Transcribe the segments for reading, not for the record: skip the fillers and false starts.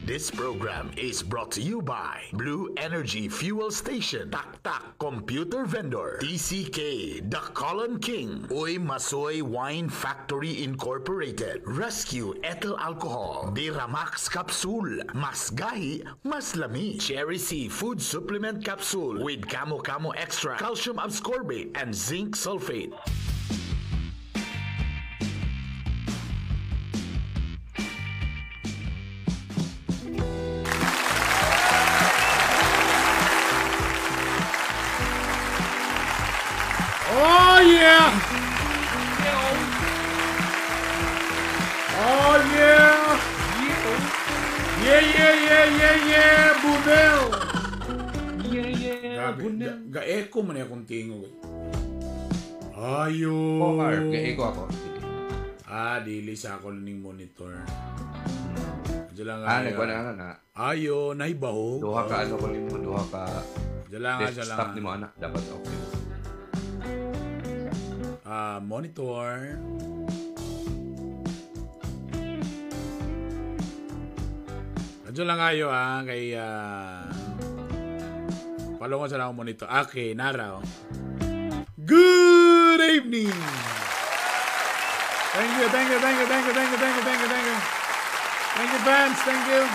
This program is brought to you by Blue Energy Fuel Station, Tak Computer Vendor, TCK, The Colon King, Uy Masoy Wine Factory Incorporated, Rescue Ethyl Alcohol, Diramax Capsule, Mas Gahi, Mas Lami, Cherry C Food Supplement Capsule with Camo Extra, Calcium Ascorbate, and Zinc Sulfate. Oh yeah! Oh yeah! Yeah, Bunel! Yeah, Bunel. Ga-echo man akong tingog. Ayo! Ga-echo ako. Dili sa ako ning monitor. Diyan lang nagwala na. Ayo, naibaho. Duha ka ano ko mo, duha ka. Diyan lang. Stop ni mo anak, dapat okay. Monitor. Adyo lang kayo kay palungan sa lang monitor. Okay, naraw. Good evening. Thank you. Thank you, fans. Thank you.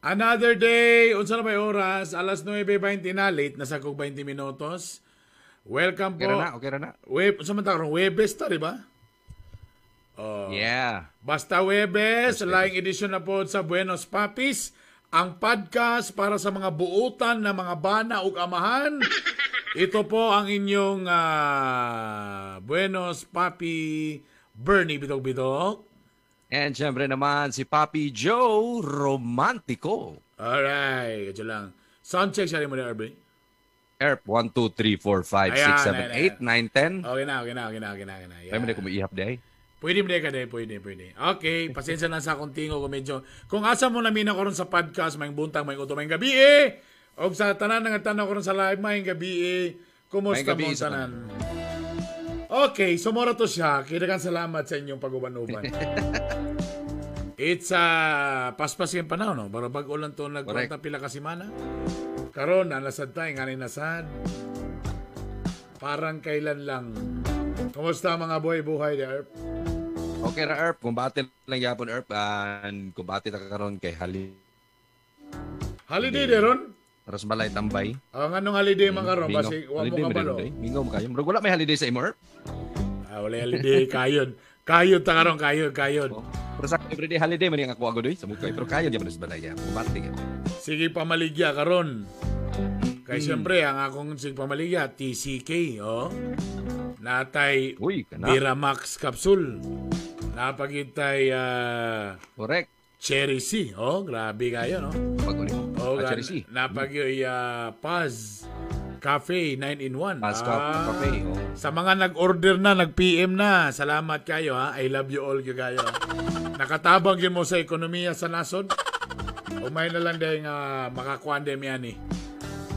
Another day. Unsa na ba oras? Alas 9:20 na. Late na sa kog 20 minutos. Welcome po. Okay na. Samantarong Webes ta, di ba? Yeah. Basta Webes, laing edisyon na po sa Buenos Papis, ang podcast para sa mga buutan na mga bana ug amahan. Ito po ang inyong Buenos Papi Bernie Bitog-Bitog. And syempre naman si Papi Joe Romantico. Alright, ito lang. Sound check siya rin mo na, Arby. Erp, 1, 2, 3, 4, 5, 6, 7, 8, 9, 10. Okay na. Pwede mo na kumihap day? Pwede. Okay, pasensya na sa akong tingo kung medyo. Kung asa mo namin ako ron sa podcast, may buntang, may uto, may gabi O sa tanan nga tanong ko ron sa live, may gabi Kumusta mo tanan? Okay, sumura to siya. Kiragan salamat sa inyong pag-uban-uban. It's paspas yung panahon, no? Para bag-ulan to nagkwanta pila ka simana. Karon nasad tayo, nga nasad. Parang kailan lang. Kumusta mga buhay there, Erp? Okay ra, Erp. Kumbati lang yapon, Erp. And kumbati na karon kay Holiday de ron? Aras balay tambay. Anong holiday man karon? Kasi wala mo kabalo. Mingaw mo kayo. Wala may holiday sa imo, Erp? Wala holiday. Kayod ta karon, kayod. Pero sa everyday holiday man yung ako doy sa mukay. Pero kayod yan man sa balay. Kumbati ka. Sige pamaligya karon. Kay siyempre ang akong sige pamaligya TCK, natay Diramax Capsule. Napagitay correct. Cherry C, grabe kayo, no? Cherry C. Napagyoy Paz Cafe 9-in-1. Paz Cafe. Sa mga nag-order na, nag-PM na, salamat kayo, I love you all kayo. Nakatabang yun mo sa ekonomiya sa nasod. Umay na lang dahil makakuan dahil mi ani.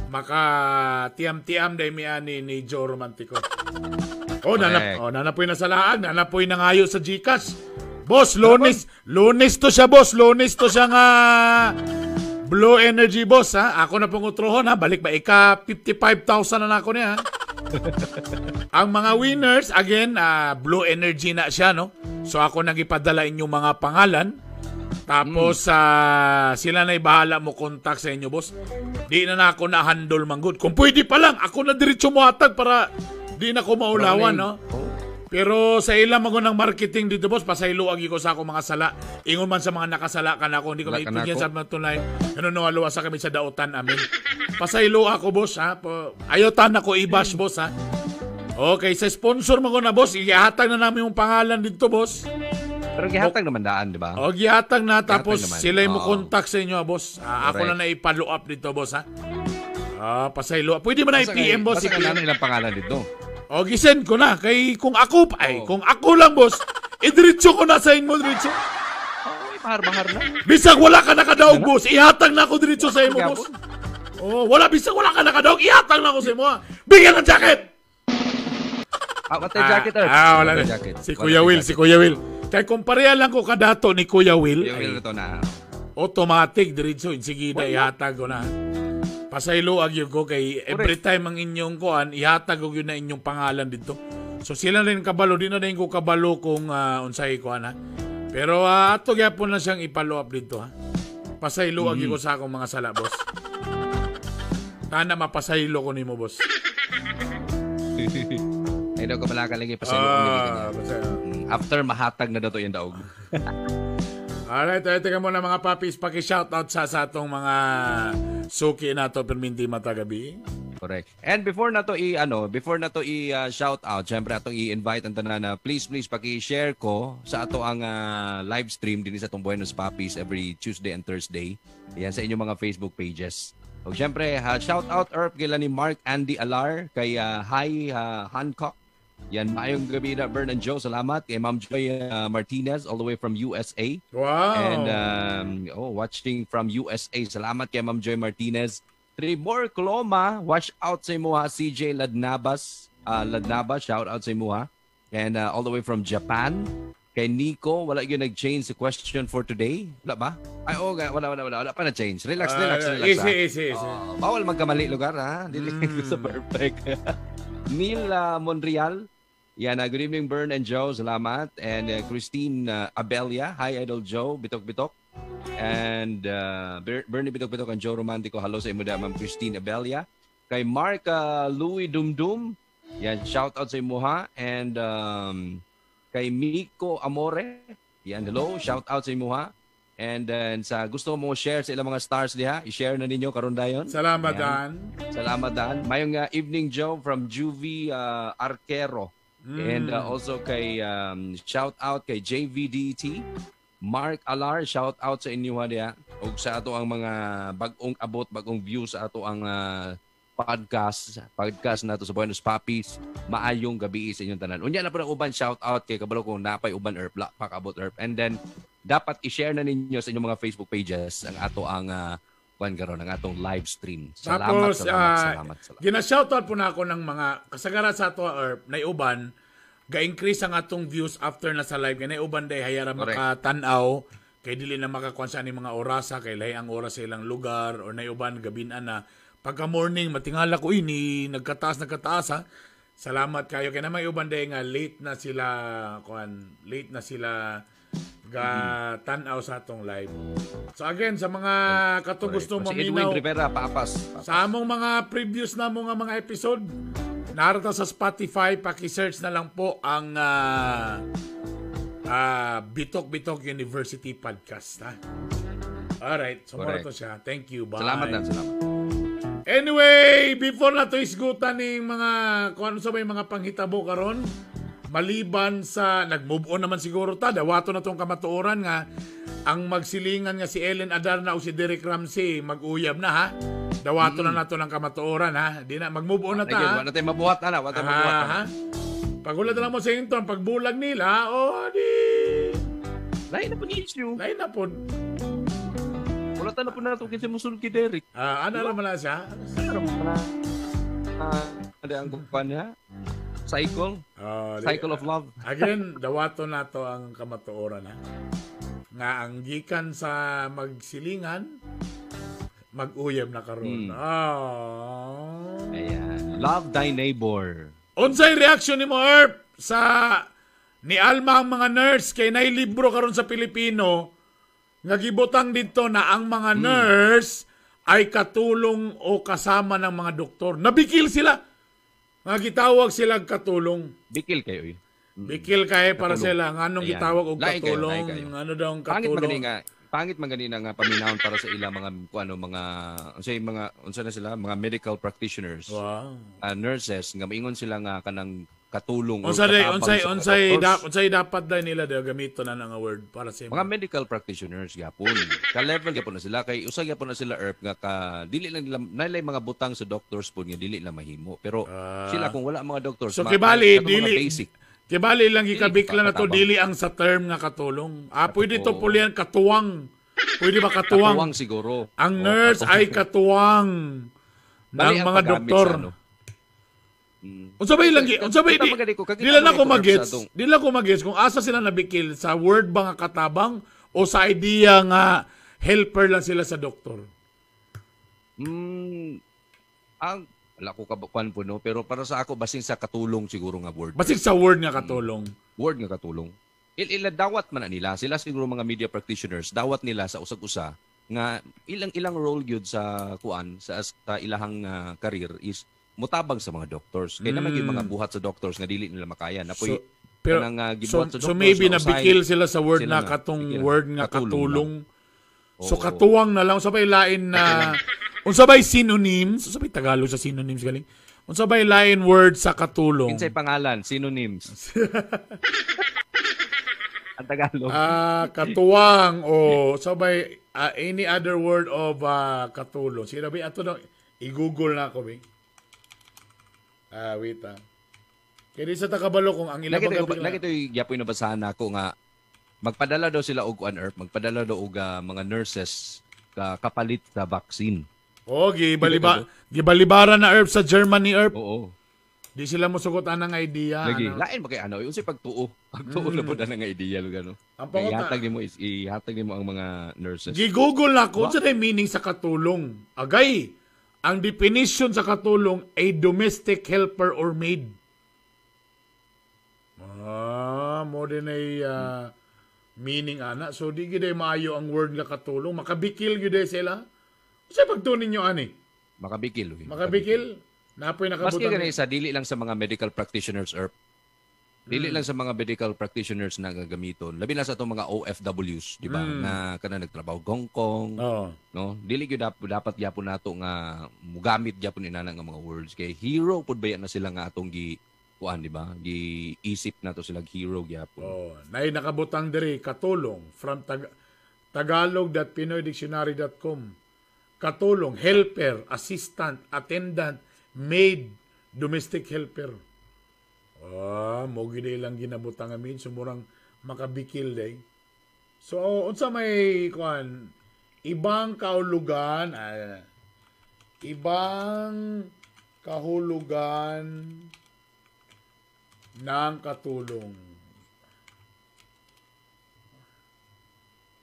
Maka-tiam-tiam dahil mi ani ni Joe Romantico. Nanapoy na sa laag. Nanapoy na ngayo sa Gcash. Boss, Lunes to siya, boss. Lunes to siya nga Blue Energy, boss, ha? Ako na pong utrohon, ha? Balik ba? 55,000 na ako niya, ha? Ang mga winners, again, Blue Energy na siya, no? So ako nang ipadala inyong mga pangalan. Tapos sila na ibahala mo contact sa inyo, boss. Di na ako na-handle manggod. Kung pwede pa lang, ako na diretso mo hatag para di na ko maulawan, no? Pero sa ilang magunang marketing dito, boss, pasaylo agi ko sa ako mga sala. Ingon man sa mga nakasala ka na ako, hindi ko maipigyan sa mga tunay. Naluwa sa kami sa dautan amin. Pasaylo ako, boss, ha? Ayotan ako i-bash, boss, ha? Okay, sa sponsor mo ko na, boss, ihatag na namin yung pangalan dito, boss. Pero gihatag naman daan, di ba? Gihatag na, tapos sila mo contact sa inyo, boss. Ako na i-follow up dito, boss, ha? Pasaylo. Pwede mo na i-PM, boss. Basta ka na ilang pangalan dito. Gisend ko na. Kung ako lang, boss, idiretso ko na sa inyo, diretso. Mahar na. Bisag wala ka nakadaog, boss, ihatag na ako diretso sa inyo, boss. Bisag wala ka nakadaog, ihatag na ako sa inyo, ha? Bigyan ng jacket! What jacket, Earth? Wala na. Si Kuya Will. Kaya kung pareha lang ko kadato ni Kuya Will. Kuya Will ito na. automatic diretso insigida ihatag ko na. Pasaylo agyo ko kay every time ang inyong kuan ihatag ko yun na inyong pangalan dito. So sila rin kabalo, di na rin ko kabalo kung unsay kuan ha. Pero ato gyapon na siyang i-follow up dito ha. Pasaylo agyo ko sa akong mga sala, boss. Tana mapasaylo ko nimo, boss. Ay daw ko malakalagi pasaylo ko nimo. After mahatag na daw to yung daog. Alright, teka muna mga papis, paki-shoutout sa atong mga suki na to perminti matagabi. Correct. And before na to shout out, syempre atong i-invite ang tanan na please paki-share ko sa ato ang live stream din sa atong Buenos Papis every Tuesday and Thursday. Yan sa inyong mga Facebook pages. O syempre, shout out Erp kila ni Mark Andy Alar, kay Hi Hancock. Yan, maayong gabi na Bern and Joe. Salamat kay Ma'am Joy Martinez all the way from USA. Wow. And watching from USA. Salamat kay Ma'am Joy Martinez. Tribor Coloma, watch out sa imuha. CJ Ladnabas, shout out sa imuha. And all the way from Japan. Kay Nico, wala yun nag-change the question for today. Wala ba? Ay, wala pa na-change. Relax. Easy. Bawal magkamali lugar, ha? Dili ko sa perfect. Neil Monreal. Yan, good evening, Bern and Joe. Salamat. And Christine Abelia. Hi, Idol Joe. Bitok. And Bernie Bitok and Joe Romantico. Hello sa imo da, Ma'am Christine Abelia. Kay Mark Louis Dumdum. Yan, shout out sa imo ha. And kay Miko Amore. Yan, hello. Shout out sa imo ha. And then sa gusto mo share sa ilang mga stars diha, i-share na ninyo karon dayon. Salamat Dan. Salamat Dan. Mayong evening Joe from Juvie Arquero. And also kay shout out kay JVDT, Mark Alar, shout out sa inyo diha. Og sa ato ang mga bagong views sa ato ang podcast nato sa Buenos Papis. Maayong gabi sa inyong tanan. Unya na po ng uban shout out kay kabalo kong napay uban Erp, pakabot Erp. And then dapat i-share na ninyo sa inyong mga Facebook pages ang ato ang ang atong live stream. Salamat. Gina-shoutout po na ako ng mga kasagara sa ato Erp na uban ga-increase ang atong views after na sa live kay uban day hayara makatanaw kay dili na makakuan sa ni mga orasa kay lahi ang oras sa ilang lugar or na uban gabin-an na pagka morning matingala ko ini nagkataas ha. Salamat kayo kay na may uban day nga late na sila ga tanaw sa atong live. So again sa mga katong gusto mo minaw sa among mga previous na mga episode narito sa Spotify, paki-search na lang po ang Bitok University Podcast ha. Alright, so muna to siya. Thank you, bye. Salamat. Anyway, before na to isgutan ng mga kung ano sa may mga panghitabo karon, maliban sa nag-move on naman siguro ta, dawato na tong kamatuoran nga ang magsilingan nga si Ellen Adarna o si Derek Ramsey mag-uyab na ha. Dawato na nato ng kamatuoran ha. Di na mag-move on na ta. Wala tayo mabuhat na. Pagulat na lang mo sa inton, pagbulag nila, di lain na po ni issue. Lain na po. Wala tayo na po na ito kasi musulog kay Derek. Ano naman na siya? Ada ang kumpanya niya. Cycle of love. Again, dawato na to ang kamatuoran ha. Nga ang gikan sa magsilingan, mag-uyab na karon. Ayan. Love thy neighbor. Unsay reaction ni mo Erp sa ni Alma ang mga nurse kay nay libro karon sa Pilipino nga gibutang dito na ang mga nurse ay katulong o kasama ng mga doktor. Nabikil sila. Nga gitawag sila katulong. Bikil kayo. Bikil kayo para sila. Anong gitawag og katulong? Ano daw ang katulong? Pangit man ganina nga paminahon para sa ila mga mga medical practitioners. Wow. Nurses nga maingon sila nga kanang katulong unsay dapat dai nila gamito na nga word para sa mga medical practitioners gyapon. Ka level gyapon na sila kay usa gyapon na sila Erp nga dili lang nila nailay mga butang sa doctors pud nga dili na mahimo. Pero sila kung wala mga doctors so kibali dili basic. Kibali lang gikabikla na to dili ang sa term nga katulong. Pwede to pulian katuwang. Pwede ba katuwang? Katuwang siguro. Ang nurse ay katuwang ng mga doktor. Unsabay lang dila na ko magets kung asa sila nabikil sa word ba nga katabang o sa idea nga helper lang sila sa doktor? Ang wala ko kabukuan po no, pero para sa ako basin sa katulong siguro nga word. Basig sa word nga katulong. Word nga katulong. Dawat man na nila sila siguro mga media practitioners, dawat nila sa usag-usa nga ilang role gyud sa sa ilahang career is mutabang sa mga doctors. Kaya naman yung mga buhat sa doctors nga dili nila makaya na po'y so maybe nabikil sila sa word na katong word nga katulong. So katuwang na lang sabay lain na unsabay synonyms, unsabay Tagalog sa synonyms galing. Unsabay lain word sa katulong. Kinsay pangalan, synonyms. Ang Tagalog. Katuwang o sabay any other word of katulong. Sige ba ato na i-google na ako, be. Wait Kaya sa takabalo kung ang ilang lagi ito yung yapoy na basahan ako nga magpadala daw sila og magpadala daw og mga nurses kapalit sa vaccine. Gibalibaran na sa Germany Oo. Di sila mosugotan ng idea. Lagi, lain ba kay unsay pagtuo? Pagtuo na po na ng idea lugano. Ihatag nimo ang mga nurses. Gi-google na kung sa meaning sa katulong. Agay, ang definition sa katulong ay domestic helper or maid. Mo din ay meaning ana. So di gid maayo ang word nga katulong. Makabikil gid sila. Sa pagtunin nyo ani? Makabikil. Napoy nakabutan. Maski ganun sa dili lang sa mga medical practitioners or dili lang sa mga medical practitioners na gagamiton. Labi na sa itong mga OFWs, di ba? Na kana nagtrabaho Hong Kong. No? Dili gyud dapat gyapon nato nga mugamit gyapon inana nga mga words kay hero pud ba na sila nga atong di ba? Giisip nato sila hero gyapon. Nay nakabutang diri katulong from tagalog.pinoydictionary.com. Katulong, helper, assistant, attendant, maid, domestic helper. Mo gid lang ginabutang amin sumurang makabikil day. So unsa may ibang kahulugan ng katulong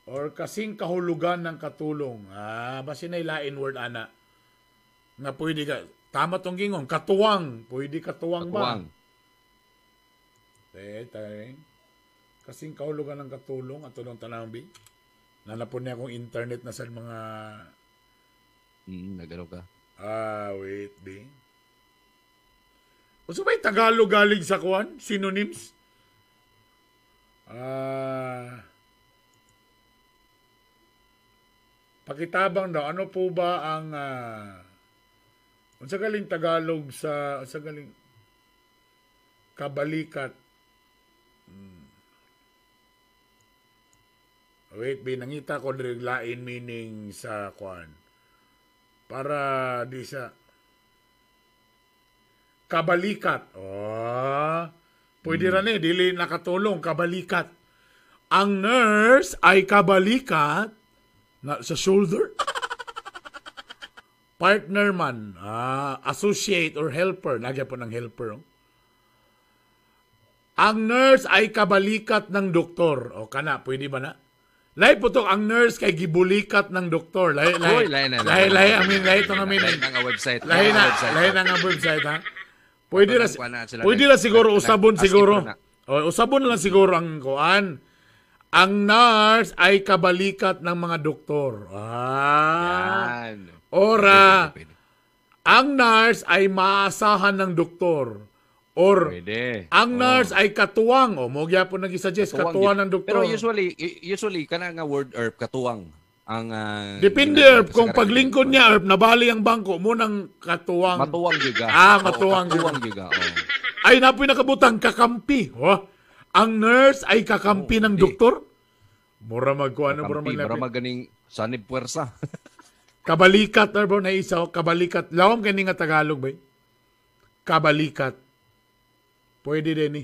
or kasing kahulugan ng katulong. Basin ay lain word ana nga pwede ka tama tong gingon katuwang, pwede katuwang ba? Kasing kahulugan ng katulong ato nung tanambi. Nanapon niya akong internet na sa mga nagano ka. Wait, be. O sabay Tagalog galing sa synonyms? Pakitabang daw, ano po ba ang unsa galing Tagalog sa galing kabalikat? Wait, nangita ko diri lain meaning sa para di sa kabalikat. Pwede ra ni dili nakatulong kabalikat. Ang nurse ay kabalikat na sa shoulder. Partner man, associate or helper, nagya po ng helper. Ang nurse ay kabalikat ng doktor. Kana, pwede ba na? Lahi po to, ang nurse kay gibulikat ng doktor. Lahi na nga website. Lahi na nga website, ha? Pwede na siguro, usabon siguro. Usabon lang siguro ang kuan. Ang nurse ay kabalikat ng mga doktor. Ang nurse ay maasahan ng doktor. Or, ang nurse ay katuwang. Mo gyapon nag-suggest katuwang ng doktor. Pero usually kana nga word herb katuwang. Ang depende herb kung paglingkod niya herb nabali ang bangko mo nang katuwang. Matuwang juga. Matuwang juga. Ay napoy nakabutang kakampi. Ang nurse ay kakampi ng doktor. Mura magkuano, mura maganing sanib puwersa. Kabalikat herb na isa, kabalikat. Lawom kani nga Tagalog ba? Kabalikat. Pwede din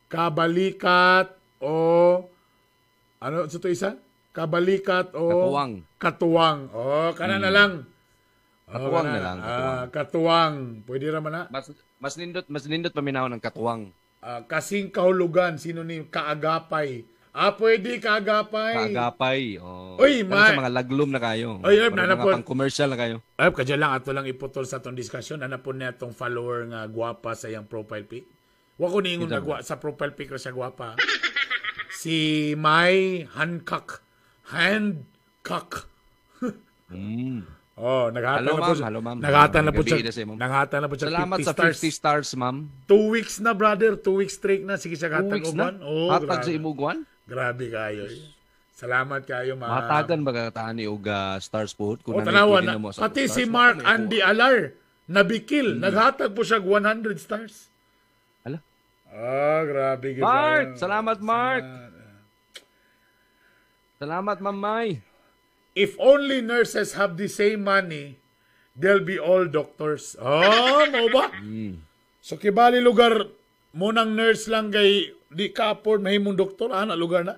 kabalikat o ano sa to isa? Kabalikat o katuwang. Kana na lang. Katuwang na lang. Katuwang. Pwede ra man na. Mas nindot paminaw ng katuwang. Kasing kahulugan, synonym, kaagapay, Pwede kaagapay. Kaagapay. Oh. Uy, Sa mga laglum na kayo. Oy, mga pang-commercial na kayo. Kadya lang ato lang iputol sa tong diskusyon. Ano po niya tong follower nga gwapa sa iyang profile pic? Wa ko ningon na sa profile pic ra siya gwapa. Si Mai Hancock. Naghatan na po siya. Hello, ma'am. Naghatan na po siya. Salamat sa 50 stars, ma'am. 2 weeks na, brother. 2 weeks straight na. Sige siya hatag uban. Hatag sa imugwan? Grabe kayo. Salamat kayo, ma'am. Matagan ba kataan ni Uga Stars po? Tanawan na. Pati si Mark Andy Alar, nabikil. Naghatag po siya 100 stars. Ala? Grabe. Mark! Salamat, Mark! Salamat, Ma'am May. If only nurses have the same money, they'll be all doctors. Mo ba? So, kibali lugar, munang nurse lang kay di ka afford mahimong doktor, lugar na.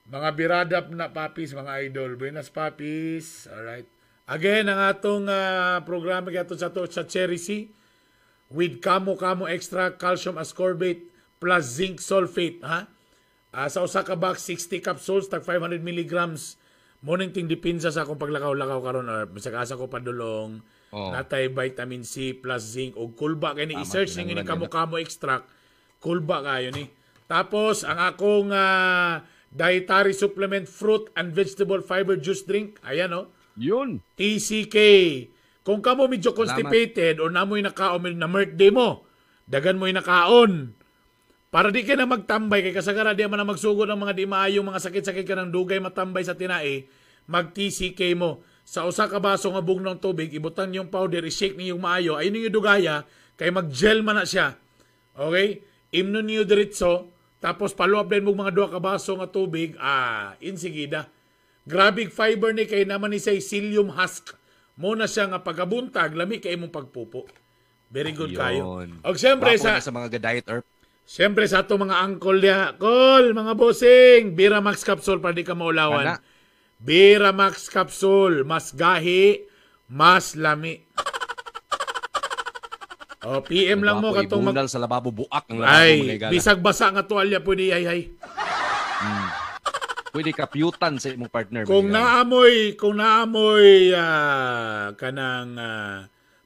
Mga biradap na papis, mga idol. Buenas papis. Alright. Again, ang atong programa gato sa Cherry C with Kamo Extra Calcium Ascorbate plus Zinc Sulfate. Sa usa ka box, 60 capsules, tag 500 milligrams. Morning ting dipinsa sa akong paglakaw-lakaw karon or sa asa ko padulong. Natay vitamin C plus zinc o kulba kay ni i-search ning Kamo Extract. Kulba kayo ni. Tapos ang akong dietary supplement fruit and vegetable fiber juice drink. Ayan Yun. TCK. Kung kamo medyo constipated o namoy nakaon na birthday mo, dagan mo'y nakaon. Para di ka na magtambay, kay kasagara di man na magsugod ng mga di maayong mga sakit-sakit ka ng dugay matambay sa tinae, mag-TCK mo. Sa usa ka baso nga bugnong tubig, ibutan yung powder, i-shake niyong maayo, ayun yung dugaya, kay mag-gel man na siya. Okay? Imnon niyo diretso, tapos paluap din mo mga duha ka baso nga tubig, insigida. Grabig fiber ni kay naman ni say psyllium husk. Muna siya nga pagabuntag, lami kay imong pagpupo. Very good kayo. Og siyempre sa mga diet herb. Siyempre sa ato mga angkol niya, mga bossing, Bira Max Capsule para di ka maulawan. Bira Max Capsule, mas gahi, mas lami. PM lang mo katong ibunal sa lababo buak ang lababo mo bisag basa nga tuwalya pwede ay. Pwede kapyutan sa imong partner. Kung naamoy kanang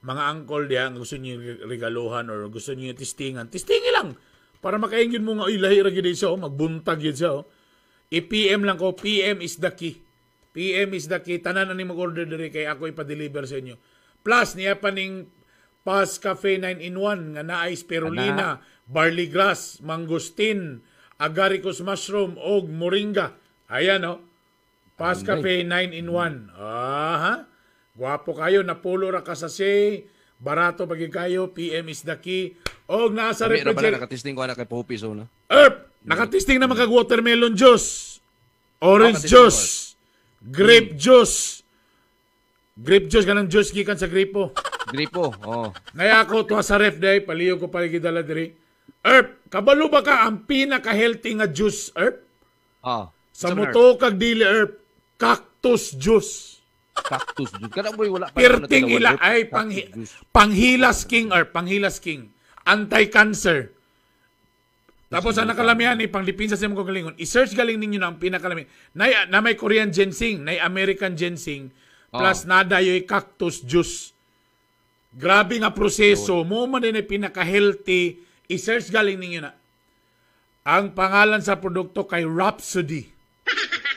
mga angkol diya gusto niyo regaluhan or gusto niyo testingan lang. Para makaingin mo nga, ilahi ra gid siya, magbuntag yun siya. I-PM lang ko, PM is the key. PM is the key. Tanan na ni mag-order diri kay ako ipa-deliver sa inyo. Plus, niya pa ning Paz Cafe 9-in-1 nga naay spirulina, barley grass, mangustin, agaricus mushroom, og moringa. Ayan Paz Cafe 9-in-1. Guwapo kayo, napulo ra ka sa barato pagi kayo, PM is the key. Nasa refrigerator. Nakatisting ko kay Poppy na. Nakatisting na mag watermelon juice, orange juice, grape juice. Grape juice kanang juice gikan sa gripo. Ngaya ako to sa ref day, paliyo ko pala gidala diri. Kabalo ba ka ang pinaka-healthy nga juice, sa moto kag dili cactus juice. Cactus juice. Kada boy wala pa. Pirting ila ay panghilas king. Anti-cancer. Tapos ang nakalamihan pangdipinsa sa mga galingon. I-search galing ninyo na ang pinakalamihan. Na may Korean ginseng, na American ginseng, plus nada yung cactus juice. Grabe nga proseso. Mo man din ay pinaka-healthy. I-search galing ninyo na. Ang pangalan sa produkto kay Rhapsody.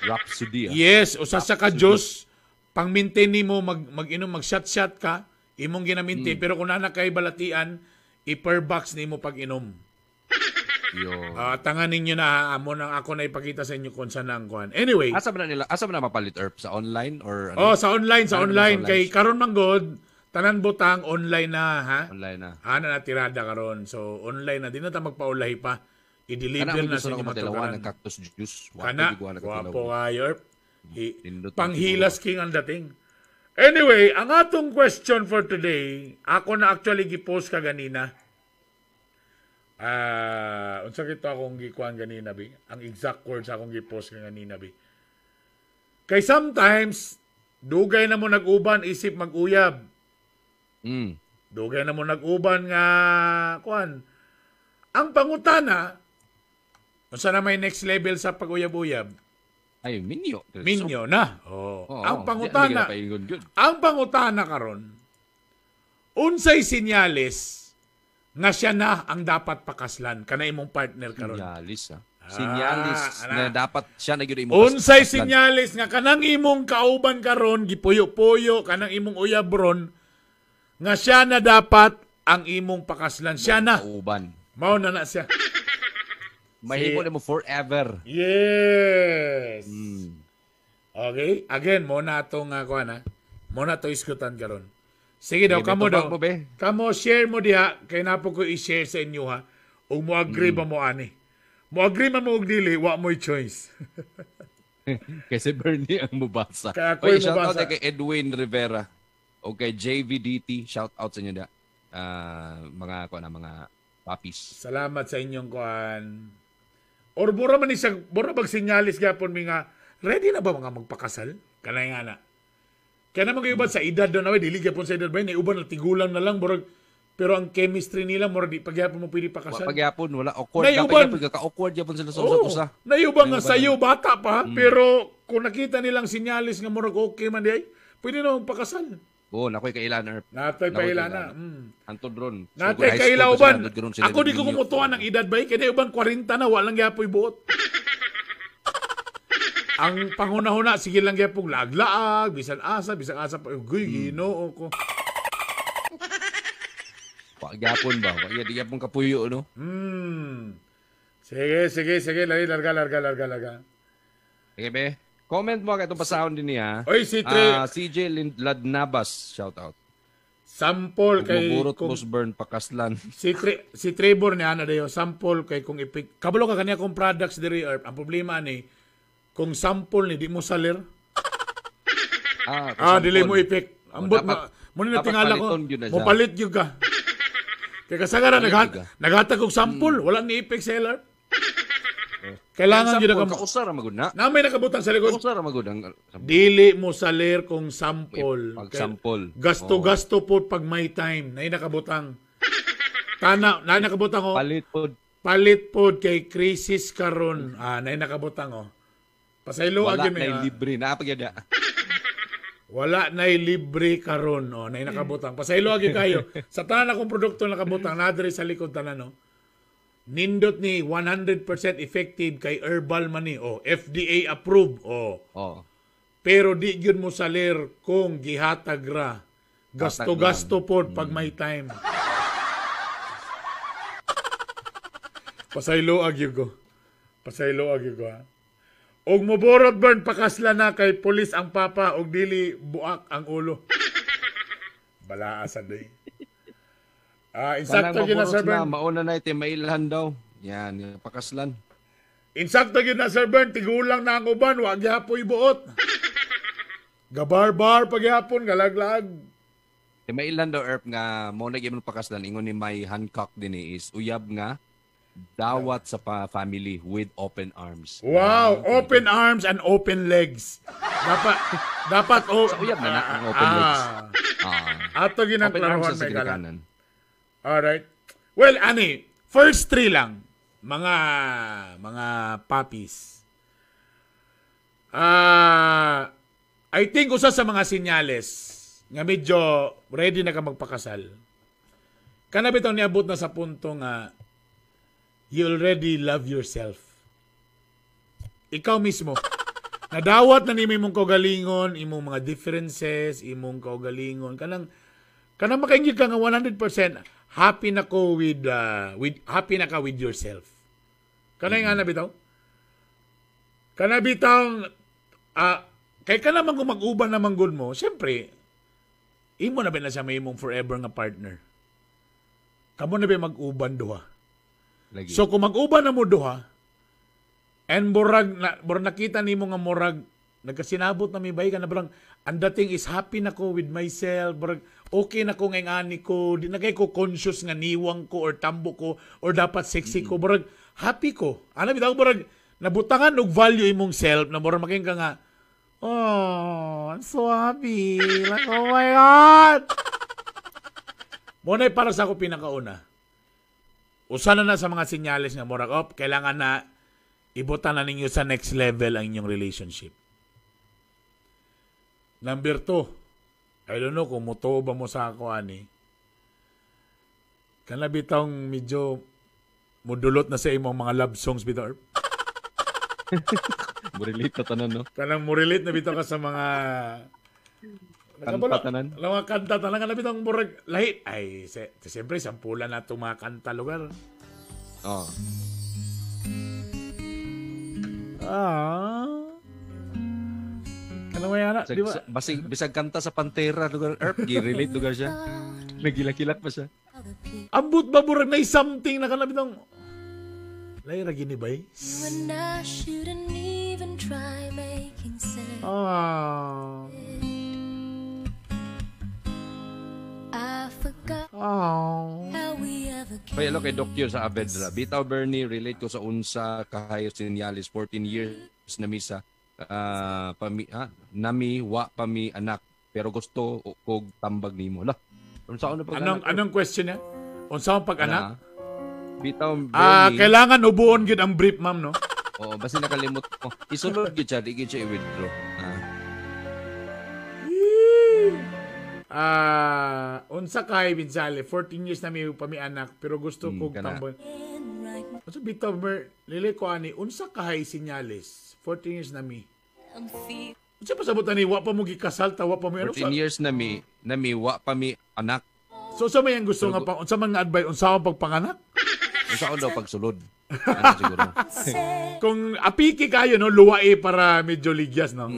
Rhapsody. Yes, usa sa ka juice, pang-maintain mo mag-inom, mag-shot-shot ka, imong ginaminti. Pero kung nana kay balatian, i-per box nimo pag-inom. Tangan ninyo na amo nang ako na ipakita sa inyo kung saan ang kuan. Anyway, asa ba na mapalit herb sa online or sa online kay karon man god tanan butang online na Online na. Na tirada karon. So online na din na ta magpaulahi pa. I-deliver na sa inyo matukaran ng cactus juice. Wapo kayo. Panghilas king ang dating. Anyway, ang atong question for today, ako na actually gipost ka ganina. Unsa kito akong gikuan ganina bi? Ang exact words akong gipost ka ganina bi. Kay sometimes dugay na mo nag-uban isip mag-uyab. Dugay na mo nag-uban nga kuan. Ang pangutana, Unsa na may next level sa pag-uyab-uyab? Ay, minyo. Minyo na. Oh. Oo, Ang di pangutana, na paingon good. ang pangutana karon, unsay sinyales nga siya na ang dapat pakaslan kanay imong partner karon? Sinyalis, Sinyalis ana. na dapat siya na gyud imong Unsay pakaslan. sinyales nga kanang imong kauban karon gipuyo-puyo kanang imong uyabron nga siya na dapat ang imong pakaslan. Siya na. Kauban. Mao na siya. Mahimo na mo forever. Yes. Mm. Okay, again mo na atong kuan ha. Mo na to iskutan karon. Sige daw, Sige, kamo tubag daw. mo, be. Kamo share mo diha kay napo ko i-share sa inyo ha. Ug mo agree ba mo ani? Mo agree man mo og dili, wa mo'y choice. Kasi Bernie ang mubasa. Kaya ako'y Oy, shout out mubasa. kay Edwin Rivera. O kay JVDT, shout out sa inyo da. Mga puppies. Salamat sa inyong kuan. Or bura man ni siya, bura bag sinyalis gyapon mi nga ready na ba mga magpakasal? Kanay nga na. Kaya naman kayo ba sa edad doon na dili gyapon sa edad ba ni uban na tigulang na lang burag pero ang chemistry nila mura di pagyapon mo pwede pakasal. Pagyapon, wala awkward. Naiuban. Dapat ka-awkward yapon sila sa Oo, usa-usa. naiubang nga sa'yo, bata pa, pero kung nakita nilang sinyalis nga murag okay man di ay, pwede na magpakasal. Oo, nakoy kailan, Erp. Natay pa Nakoy ila kailan. na. Antod ron. Natay high kaila school pa uban. sila, andod ron sila Ako di ko ninyo. kumutuan ng edad ba? Kaya uban 40 na, walang gyapoy buot. Ang panghuna-huna, sige lang gyapong laag-laag, bisan asa pa. Uy, ginoo ko. Pagyapon ba? Kaya di yapon kapuyo, no? Sige. Larga. Okay, be. Comment mo ka itong pasahon din niya. Oy, si CJ Ladnabas, shout out. sample kay Maburot kung, Bosburn Pakaslan. si Trevor ni ana dayo sample kay kung ipik kabalo ka kaniya kung products diri Earth. Ang problema ni kung sample ni di mo salir. Dili mo ipik. Ambot dapat- mo ni dapat tingala ko. paliton yun na Mo siya. palit gyud ka. Kaya kasagara Palit yun ka. naghatag og sample, wala ni ipik seller. Kailangan gyud ka Kausar ra magud na. na may nakabutang sa likod. Kausar ra magud ang Dili mo salir kung sample. pag sample. Gasto po pag may time. Na nakabutang. Na nakabutang oh. Palit pod. Kay crisis karon. Na nakabutang oh. Pasaylo Wala agin na libre na pagyada. Wala na libre karon oh. Na nakabutang. Pasaylo agin kayo. Sa tanan akong produkto nakabutang na diri sa likod tanan no. Nindot ni 100% effective kay herbal man ni FDA approved Oh. pero di gyud mo salir kung gihatag ra gasto pod pag may time. Pasaylo agyud ko ha. Og moborot burn pakasla na kay pulis ang papa og dili buak ang ulo. Balaa sa day. Insakto gyud na Sir Bern. Mauna na ite mailhan daw. Yan, pakaslan. Insakto gyud na Sir Bern, tigulang na ang uban, wa gyapoy buot. Gabarbar pagyapon galaglag. Ite mailhan daw Erp nga mo na gyud pakaslan ingon ni May Hancock din is uyab nga dawat sa family with open arms. Wow, open arms and open legs. Dapat Uyab na ang open legs. Ato ginang Open arms klaruhan sa may kala. kanan. Alright. Well, first three lang. Mga puppies. I think usa sa mga sinyales nga medyo ready na ka magpakasal. Kana bitaw niabot na sa punto nga you already love yourself. Ikaw mismo. Nadawat na nimo imong kaugalingon, imong mga differences, imong kaugalingon. Kanang makaingit ka nga 100% happy na ko with happy na ka with yourself. Kanay nga na bitaw. Kana bitaw kay kana man kung mag-uban naman good mo, syempre imo na ba na siya may imong forever nga partner. Kamo na ba mag-uban duha? Lagi. So kung mag-uban na mo duha, and murag nakita nimo nga murag nagkasinabot na may bay ka na barang ang dating is happy na ko with myself, murag okay na ko ngayong ani ko, di na kay ko conscious nga niwang ko or tambo ko or dapat sexy ko, murag happy ko. Ano bitaw murag nabutangan og value imong self na murag making ka nga I'm so happy. Like, oh my God. Muna para sa ako pinakauna. Usa na sa mga senyales nga murag kailangan na ibutan na ninyo sa next level ang inyong relationship. Number 2, I don't know kung muto ba mo sa ako, ani. Kana bitong medyo mudulot na sa imong mga love songs bitaw. Relate na tanan, no? Kanang mo relate na bitaw ka sa mga Kanta tanan. mga kanta tanan kana bitong murag lahi. Ay, siyempre sampulan na itong mga kanta lugar. Oh. Ano mo yan? Di ba? Bisag kanta sa Pantera lugar, relate lugar siya. Nagilak-kilak pa siya. Ambot ba murag na something na kanang bitong lahi ra gini bay? You and I shouldn't even try making sense. I forgot how we ever came. Payalo kay Doctor sa Avedra. Bitaw Bernie, relate ko sa unsa kahayo sinyalis 14 years na misa. Nami wa pami anak pero gusto kog tambag nimo. Lah. Unsaon na pag Anong question niya? Unsaon pag-anak? Bitaw Bernie. Kailangan ubuon gid ang brief, ma'am, no? Oo, basta nakalimot ko. Isunod gid siya, di gid siya i-withdraw. Unsa kay Binsale, 14 years na may pami-anak pero gusto kog kana. tambol. Unsa bitaw lili ko ani, unsa kay sinyalis? 14 years na mi. Unsa pa sabot ani, wa pa mo gikasal ta, wa pa mo 14 years na mi wa pa mi anak. So sa may ang gusto nga pa, unsa man nga advice, unsa ang pagpanganak? Unsaon daw pagsulod? Ano siguro? Kung apiki kayo, no, luwae para medyo ligyas, no?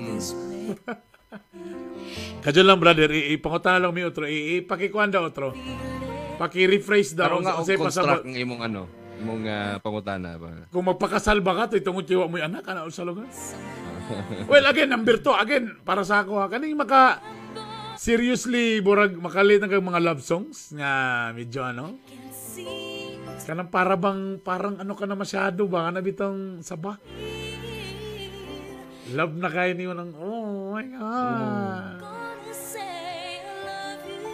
Kadyo lang, brother, ipangutan na lang may otro, ipakikuan daw otro. Paki-rephrase daw. Pero nga og construct ang imong imong pangutana ba? Kung magpakasal ba ka, ito tungod kiwa mo yung anak, ano sa lugar? Well, again, number 2, again, para sa ako, kaning seriously, burag makalit ng mga love songs nga medyo ano? Kanang parang ano ka na masyado ba? Kana bitong saba? Love na kayo niyo ng, oh my God.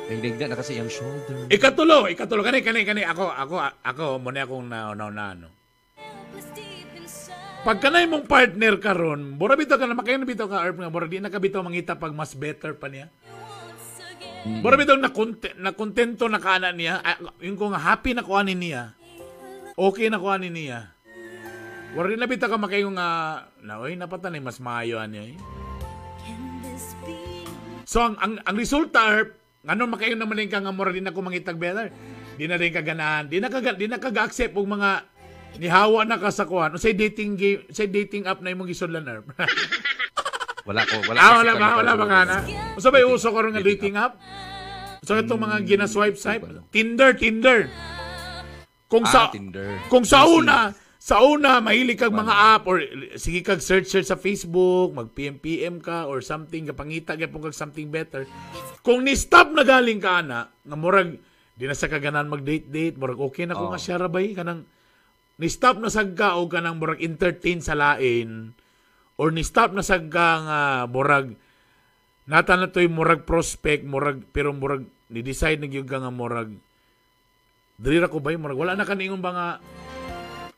Nagdigda na kasi yung shoulder. Ikatulo. Kani. Ako, muna akong nauna. Pag kanay mong partner karon, bora bitaw ka na, makayon bitaw ka, Arp nga, bora di na ka bitaw mangita pag mas better pa niya. Bora bitaw na kontento na kaana niya, yung kung happy na kuanin niya, okay na kuanin niya. Bora di na bitaw ka makayon nga, napatan mas maayo niya. So, ang resulta, Arp, ano makayon naman ka nga mora din ako mangitag better. Di na rin kaganahan. Di na kaga-accept og mga nihawa na ka sa kuhan. O say dating app na imong gisudlan, Arp. Wala ba nga na? O sabay uso ko rin nga dating app? So itong mga gina-swipe. Tinder. Kung sa una, mahilig kag mga app or sige kag search sa Facebook, mag PM ka or something, kapangita kag something better. Kung ni-stop na galing ka na, nga murag, di na sa kaganan mag-date, murag okay na kung nga siya rabay, kanang ni-stop na sagka o kanang murag entertain sa lain, or ni-stop na sagka nga murag, nata na to'y murag prospect, pero murag, ni-decide na yung nga murag, dirira ko ba murag, wala na kaningon ba nga,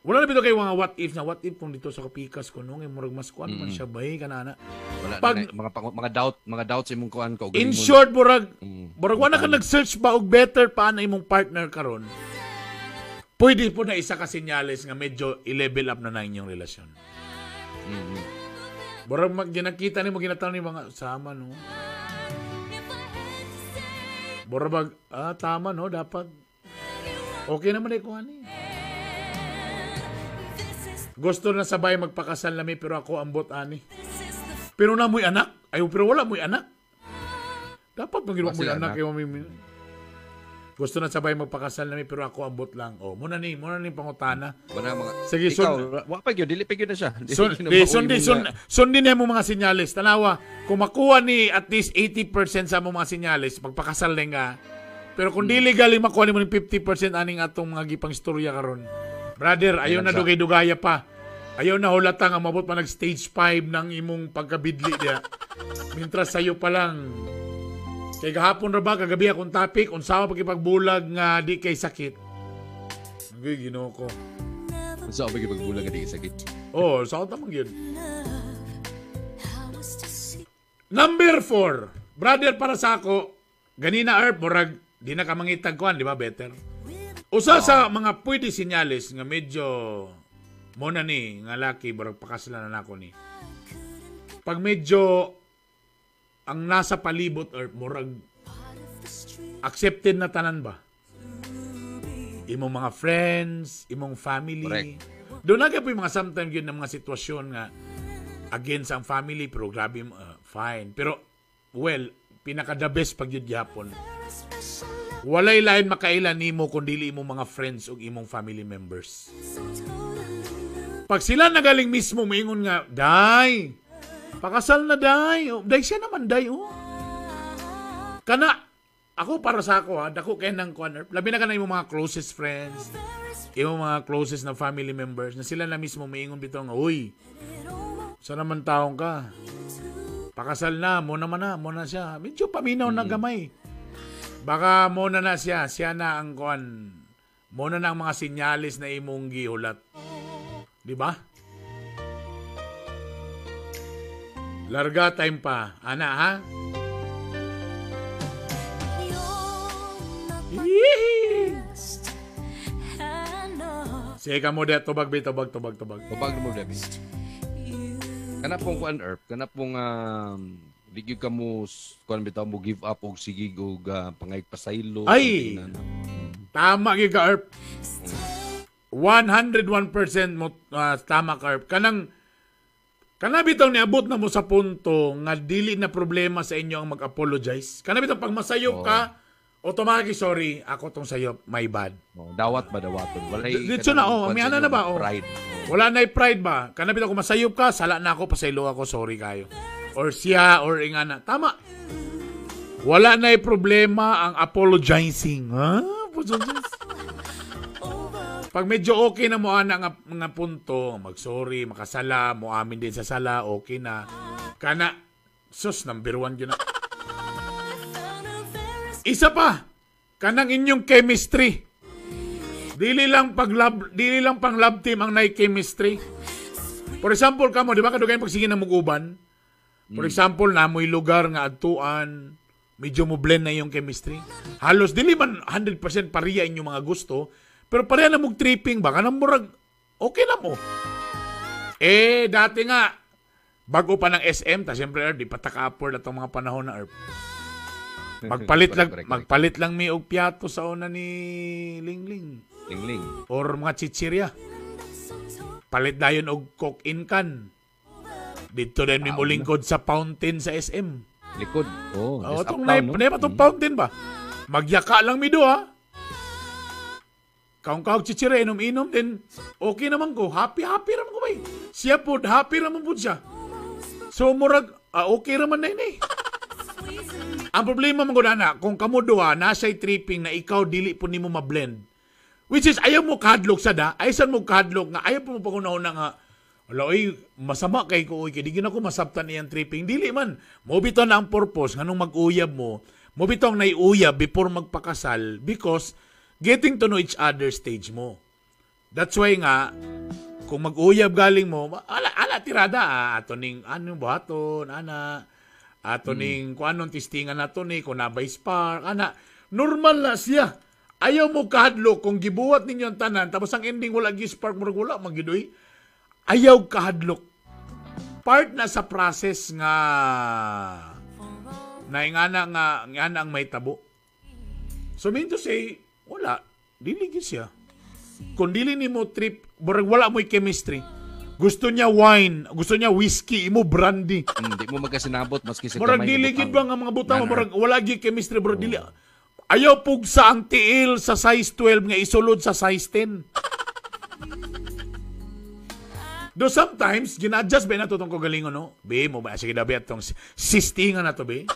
wala na bito kayo mga what if kung dito sa kapikas ko nung murag mas kuan man siya bay kanana. Wala na mga doubts imong kuan ko. In short murag wala ka nag-search ba og better pa na imong partner karon. Pwede po na isa ka senyales nga medyo i-level up na inyong relasyon. Murag ginakita nimo ginataw ni mga sama no. Murag tama no dapat. Okay naman ay kuan ni. Gusto na sabay magpakasal nami pero ako ambot ani. Pero na mo'y anak. Pero wala mo'y anak. Dapat mong ginawa mo'y anak. Gusto na sabay magpakasal nami pero ako ambot lang. Muna ni pangutana. Sige, dili pa na siya. Sundin niya mo mga sinyalis. Tanawa, kung makuha ni at least 80% sa mga sinyalis, magpakasal na nga. Pero kung dili galing makuha ni mo ng 50% aning atong mga gipang istorya karon. Brother, ayaw na dugay-dugaya pa. Ayaw na hulata nga mabot pa nag-stage 5 ng imong pagkabidli niya. Mintras sa'yo pa lang. Kaya gahapon ra ba, kagabi akong topic, unsawa pagkipagbulag nga di kay sakit. Ginoo ko. Unsawa pagkipagbulag nga di kay sakit? Oh, sa ako tamang yun. I was to see Number 4. Brother, para sa ako, ganina Earth, murag, di na ka mangitag kuan, di ba, better? Usa sa mga pwede sinyalis nga medyo muna ni, nga laki, murag pakasalan na ako ni. Pag medyo ang nasa palibot Earth, murag accepted na tanan ba? Imong mga friends, imong family. Correct. Doon na po yung mga sometimes yun ng mga sitwasyon nga against ang family, pero grabe, fine. Pero, well, pinaka the best pag yun gyapon. Walay lain makailan nimo kundi imong mga friends o imong family members. Pag sila nagaling mismo, maingon nga, Day, pakasal na, Day. Oh, Day siya naman, Day. Oh. Kana, ako para sa ako, dako kaya ng corner. Labi na ka na yung mga closest friends, yung mga closest na family members, na sila na mismo maingon bito nga, uy, saan naman taong ka? Pakasal na, muna siya. Medyo paminaw na gamay. Baka muna na siya na ang kuan. Muna na ang mga sinyalis na imong gihulat. Di ba? Larga time pa. Ana, ha? Sige ka mo dito, tubag. Babag mo, Debbie. Kana pong kuan Earth, kana pong ligyo ka mo kuan bitaw mo give up og sige og pangayag pasaylo. Ay! Tama gyud ka, Erp. 101% mo tama ka, Erp. Kana bitaw niabot na mo sa punto nga dili na problema sa inyo ang mag-apologize. Kana bitaw pag masayop ka, automatic sorry, ako tong sayop, my bad. Dawat ba dawaton? Walay Dito na, may ana na ba? Pride. Wala na pride ba? Kana bitaw kung masayop ka, sala na ako, pasaylo ako, sorry kayo. Or siya, or ingana. Tama. Wala na problema ang apologizing. Ha? Pag medyo okay na mo ana nga punto, mag-sorry, makasala, mo amin din sa sala, okay na. Kana, sus, number 1 yun na. Isa pa, kanang inyong chemistry. Dili lang pang love team ang nay chemistry. For example, kamo, di ba kadugay pagsige na muguban? For example, namoy lugar nga adtuan, medyo mo blend na yung chemistry. Halos dili man 100% pareha inyong mga gusto, pero pareha na mong tripping ba? Kanang murag, okay na mo. Dati nga, bago pa ng SM, ta siyempre, di pa taka-upward atong mga panahon na Earth. Magpalit lang mi og piato sa una ni Lingling. Or mga chichirya. Palit dayon og coke in can. Dito din mi mulingkod sa fountain sa SM. Likod. Itong itong fountain ba? Magyaka lang mi do, ha. Kaong chichirya, inom-inom din. Okay naman ko. Happy naman ko ba eh. Siya po, happy naman po siya. So murag, okay naman na yun eh. Ang problema mo na kung kamo duha nasa'y tripping na ikaw dili po nimo ma-blend. Which is ayaw mo kahadlok sada, aysan mo kahadlok nga ayaw po mo pag-una nga wala masama kay ko kay di gyud ako masabtan iyang tripping. Dili man. Mo bitaw na ang purpose nganong mag-uyab mo. Mo bitaw na iuyab before magpakasal because getting to know each other stage mo. That's why nga kung mag-uyab galing mo, ala tirada ato ning anong buhaton, ana ato ning kung anong testingan nato ni kung nabay spark, ana, normal na siya. Ayaw mo kahadlok kung gibuhat ninyo ang tanan, tapos ang ending wala gi-spark, murag wala, magidoy. Ayaw kahadlok. Part na sa process nga na ingana ang may tabo. So mean to say, wala, dili gyud siya. Kung dili nimo trip, murag wala mo'y chemistry. Gusto niya wine, gusto niya whiskey, imo brandy. Hindi mo magkasinabot maski sa murag diligid ba nga mga butang, murag wala gi chemistry bro, dili. Ayaw pugsa ang tiil sa size 12 nga isulod sa size 10. Do sometimes gina-adjust ba na to tong kagalingon no? Be mo ba sige dabi atong sistingan na to be.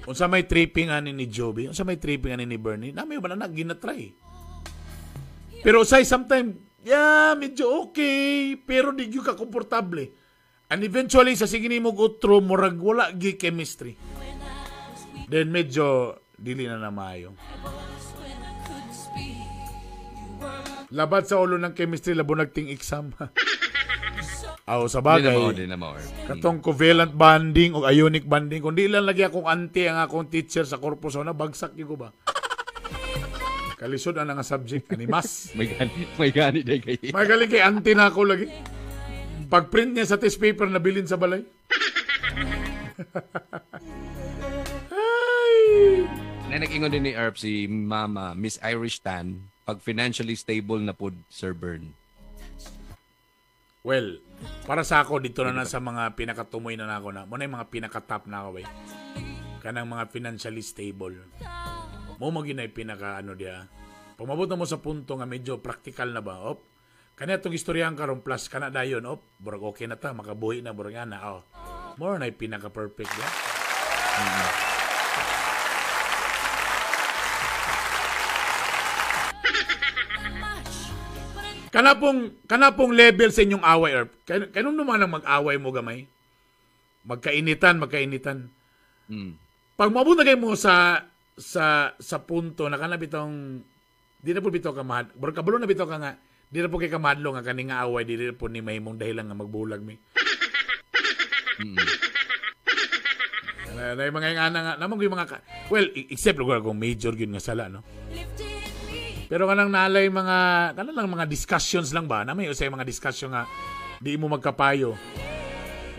Unsa may tripping ani ni Joby, unsa may tripping ani ni Bernie, nami ba na gina-try. Pero sometimes medyo okay, pero di gyud ka komportable. And eventually, sa sige ni mong utro, murag wala gi chemistry. Then medyo, dili na maayo. Labad sa ulo ng chemistry, labo nagting exam. Aw sa bagay. Di na mo. Katong covalent bonding o ionic bonding kundi lang lagi akong auntie ang akong teacher sa corpus na bagsak gyud ko ba. Kalisod ang nga subject animas. May gani day kay. Magaling kay auntie na ako lagi. Pag-print niya sa test paper na bilin sa balay. Ay. Na nag-ingon din ni Erp si Mama Miss Irish Tan pag financially stable na pod Sir Bern. Well, para sa ako dito na sa mga pinakatumoy na nako na. Mo na yung mga pinaka-top na ako, kanang mga financially stable. Mo maginay pinaka ano dia. Pag mabot na mo sa punto nga medyo practical na ba, kanya itong istoryahan karon plus kana dayon, burag okay na ta, makabuhi na burag nga na, more na yung pinaka-perfect ya. Kanapong level sa inyong away, Erp. Kanong naman ang mag-away mo gamay? Magkainitan. Pag mabot na kayo mo sa punto na kanap itong di na po bitaw ka mahal. Burag kabalo na bitaw ka nga. Di na po kay kamadlo nga kaning nga away, di na po ni mahimong dahilan nga magbulag mi. Na yung mga nga nga namang yung mga well, except lugar kung major yun nga sala, no? Pero kanang nalay kanang mga discussions lang ba? Namay usay mga discussion nga di mo magkapayo.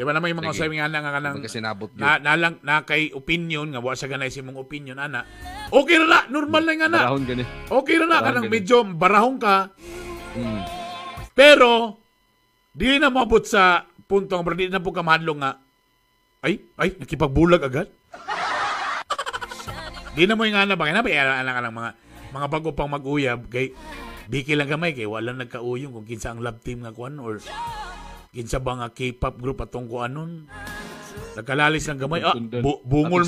Di ba naman yung mga usay nga nga kanang na kay opinion nga wa sa ganay si mong opinion ana. Okay ra na, normal na nga na. Barahon gani. Okay ra na kanang medyo barahong ka. Pero di na moabot sa punto nga di na po ka mahadlong nga ay nakipagbulag agad. Di na mo yung ana ba kaya na kanang mga bago pang mag-uyab kay biki lang gamay kay wala nagkauyong kung kinsa ang love team nga kuan or kinsa ba nga K-pop group atong kuanon. Nagkalalis lang gamay. Bungol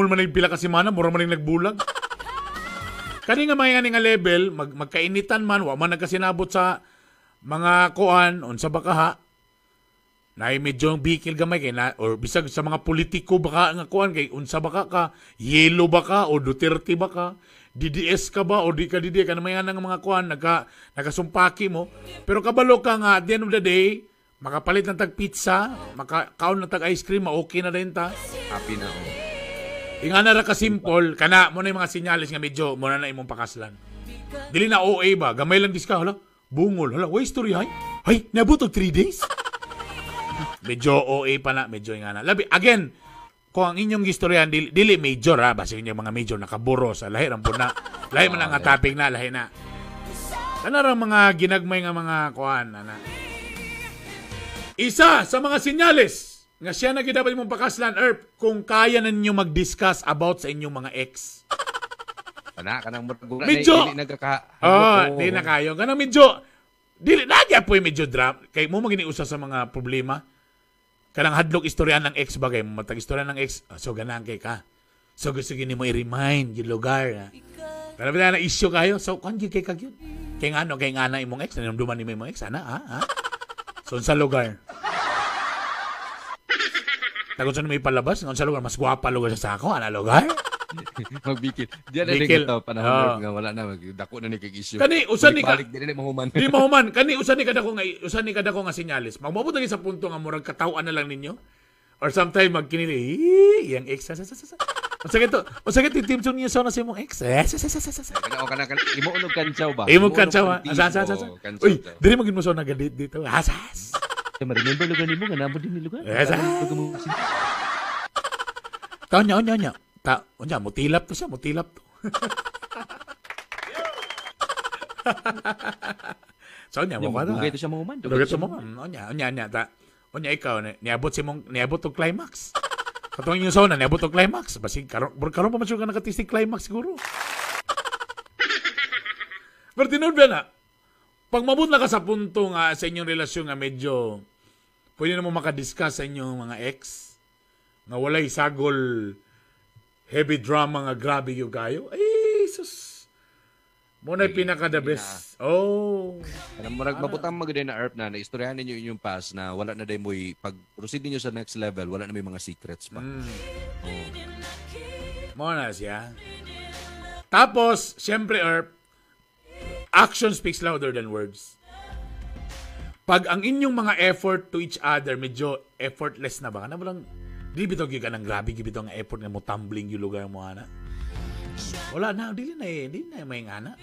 man ay pila ka semana mura man nagbulag. Kani nga nga level magkainitan man wa man nagkasinabot sa mga kuan unsa ba kaha. Nay medyo bikil gamay kay na or bisag sa mga politiko baka nga kuan kay unsa ba ka Yelo ba ka o Duterte ba ka? DDS ka ba o di ka DDS ka na may nga mga kuhan nagasumpaki mo pero kabalo ka nga at the end of the day makapalit ng tag pizza makakaon ng tag ice cream okay na rin ta happy na inga na ra ka simple kana mo na yung mga sinyalis nga medyo mo na imong pakaslan dili na OA ba gamay lang diska bungol way story hay nabot og 3 days medyo OA pa na medyo inga na labi again kung ang inyong istoryahan dili major basta inyong mga major nakaburo sa lahi ram po na lahi man nga topic na lahi na kanarang mga ginagmay nga mga kuan ana isa sa mga sinyales nga siya na dapat imong pakaslan Erp kung kaya na ninyo mag-discuss about sa inyong mga ex kanang medyo di na kayo kanang medyo dili nagya po medyo drop kay mo maginiusa sa mga problema kanang hadlok istorya ng ex bagay mo matag istorya ng ex so ganang kay ka so gusto gini mo i-remind yung lugar pero na issue kayo so kan gyud kay kagyud kay ngano kay ngana imong ex nanumduman ni imong ex ana so sa lugar tagon sa may palabas ngon sa lugar mas gwapa lugar sa ako ana lugar magbikil diyan na ning ito panahon nga wala na dako na ni kay issue kani usan ni ka dili mahuman di mahuman kani usan ni kadako nga sinyalis magmabot na sa punto nga murag katawan na lang ninyo or sometime magkinili yang ex Masakit yung team song niya sa si mong ex kana imo unog kantsaw ba imo kantsaw uy diri magin mo so nagadit dito asas remember lugar nimo nga namo din ni lugar Tanya. Mutilap to. So nya mo kada. Dugay to siya mahuman. Onya ikaw niabot og climax. Katong yung sauna niabot og climax. Basig karon pa man siya ka nakatistig climax siguro. Pero tinud ba na? Pag mabot na ka sa punto nga sa inyong relasyon nga medyo pwede na mo makadiscuss sa inyong mga ex nga walay sagol heavy drama nga grabe yung kayo. Ay, sus. Muna yung pinaka-the best. Murag mabutang maganda na Erp na istoryahan ninyo inyong past na wala na day mo'y pag-proceed ninyo sa next level, wala na may mga secrets pa. Muna siya. Tapos, syempre Erp, action speaks louder than words. pag ang inyong mga effort to each other medyo effortless na ba? Kana ba lang di bitaw gyud ka nang grabe gyud bitaw nga effort nga mo tumbling yung lugar mo ana. Wala na, dili na may ngana.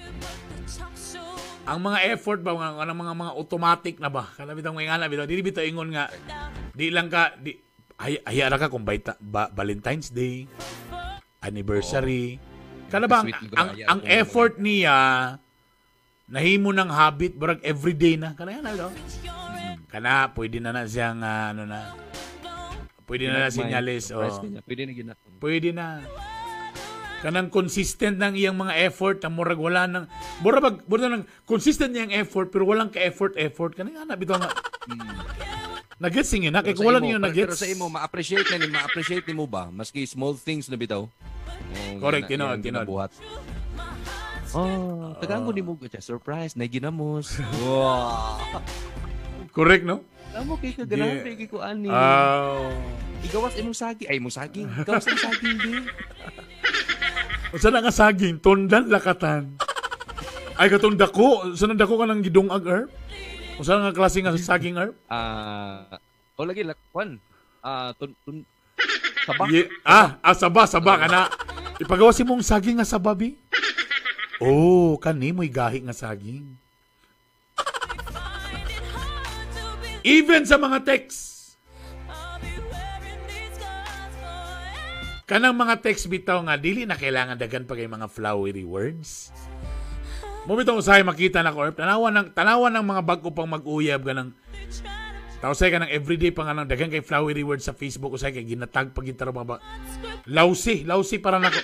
Ang mga effort ba mga automatic na ba? Kana bitaw may ngana bitaw dili bitaw ingon nga di lang ka di haya ra ka kung Valentine's Day, anniversary. Kana ba ang effort niya nahimo ng habit burag everyday na kana yan no? Kana pwede na siyang ano na pwede na sinyalis pwede na kanang consistent ng iyang mga effort na murag wala nang murag nang consistent niyang effort pero walang ka-effort kana nga bitaw nga nagets nga na kay kung wala niyo nagets pero sa imo ma-appreciate nimo ba maski small things na bitaw correct tinod tagaan mo ni mo surprise na ginamos. Wow. Correct no? Amo kay kaganahan kay ko ani. Igawas imong saging. Ay, imong saging. Gawas ang saging di. Usa na nga saging, tundan lakatan. Ay katong dako, usa na dako ka nang gidungag herb? Usa nga klase nga saging herb? O lagi lakwan. Sabah. Sabah kana. Ipagawas imong saging nga sababi. Oh, kani mo'y gahi nga saging. Even sa mga text. Kanang mga text bitaw nga dili na kailangan dagan pa kay mga flowery words. Mo bitaw usahay makita na ko tanawan ng mga bago pang mag-uyab ganang tawsay ka ng everyday pa nga nang dagan kay flowery words sa Facebook usahay kay ginatag pag gitara mga Lausi para nako.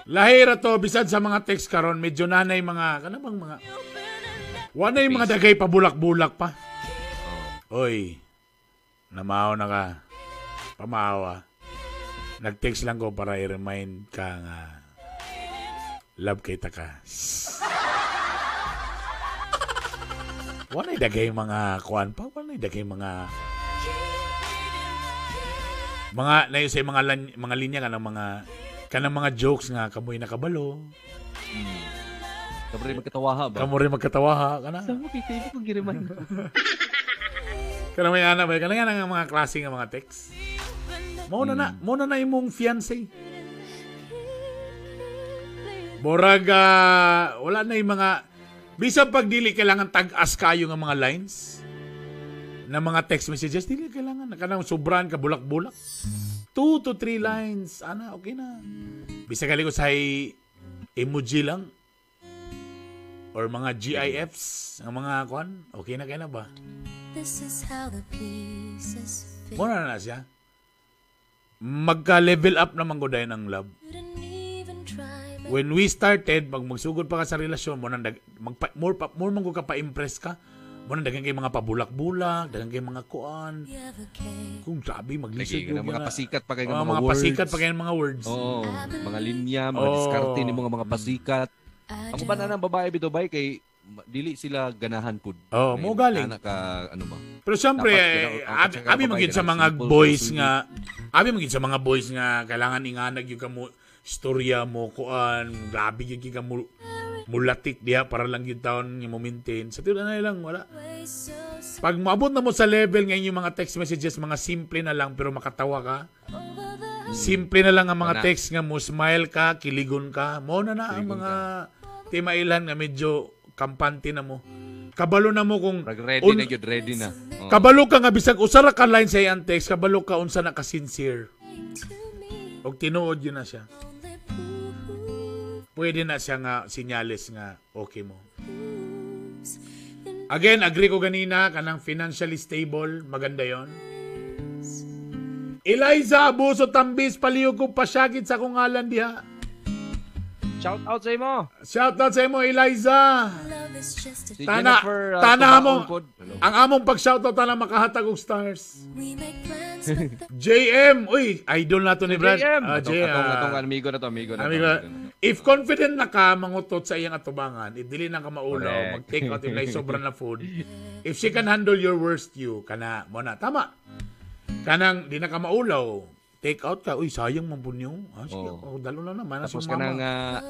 Lahira to bisan sa mga text karon medyo nanay mga kanabang mga wanay mga dagay pa bulak-bulak pa. Oy. Namaw na ka. Pamawa. Nag-text lang ko para i-remind ka nga love kita ka. Wanay dagay mga kuan pa, wanay dagay mga nayo sa mga linya kanang mga jokes nga kamoy nakabalo. Kamuri magkatawaha ba? Kamuri magkatawaha kana. Sa mo kay ko giriman. Kana may ana ba kana nga mga klase nga mga text. Mo na imong fiancé. Boraga wala na yung mga bisan pag dili kailangan tag-as kayo nga mga lines na mga text messages dili kailangan kanang sobran ka bulak-bulak. 2 to 3 lines. Ana, okay na. Bisa gali ko sa emoji lang. Or mga GIFs. Ang mga kuan. Okay na kayo na ba? Muna na siya. Magka-level up naman ko dahil ng love. When we started, magsugod pa ka sa relasyon, more man ko ka pa-impress ka. Muna dagan kay mga pabulak-bulak, dagan kay mga kuan. Kung sabi maglisod yung mga pasikat pa kay mga words. Pasikat pa kay mga words. Mga linya, mga diskarte ni mga pasikat. Ang ba na ng babae bito bay kay dili sila ganahan pud. Mo galing. Ano ba? Pero syempre abi magid sa mga boys nga, kailangan inganag yung kamo istorya mo kuan, grabe gyud ka mo mulatik diha para lang yung taon nga mo maintain. Sa tiyan na lang, wala. Pag maabot na mo sa level ngayon yung mga text messages, mga simple na lang pero makatawa ka. Simple na lang ang mga text nga mo, smile ka, kiligon ka. Mo na ang mga timailan nga medyo kampante na mo. Kabalo na mo kung ready na. Kabalo ka nga bisag usara ka line sa iyang text, kabalo ka unsa na ka sincere. Og tinuod yun na siya. Pwede na siya nga sinyalis nga okay mo. Again, agree ko ganina kanang financially stable, maganda yon. Eliza Abuso Tambis palihog ko pasyagit sa kong ngalan diha. Shout out sa imo Eliza. Si Tana mo ang among pag-shoutout na makahatag og stars. JM, uy, idol na to ni Brad. Atong amigo na to. If confident na ka mangutot sa iyang atubangan, dili na ka maulaw, mag-take out yung sobra na food. If she can handle your worst you, kana mo na tama. Kanang di na ka maulaw, take out ka. Uy, sayang man po niyo. Sige, dalo na naman. Tapos ka nang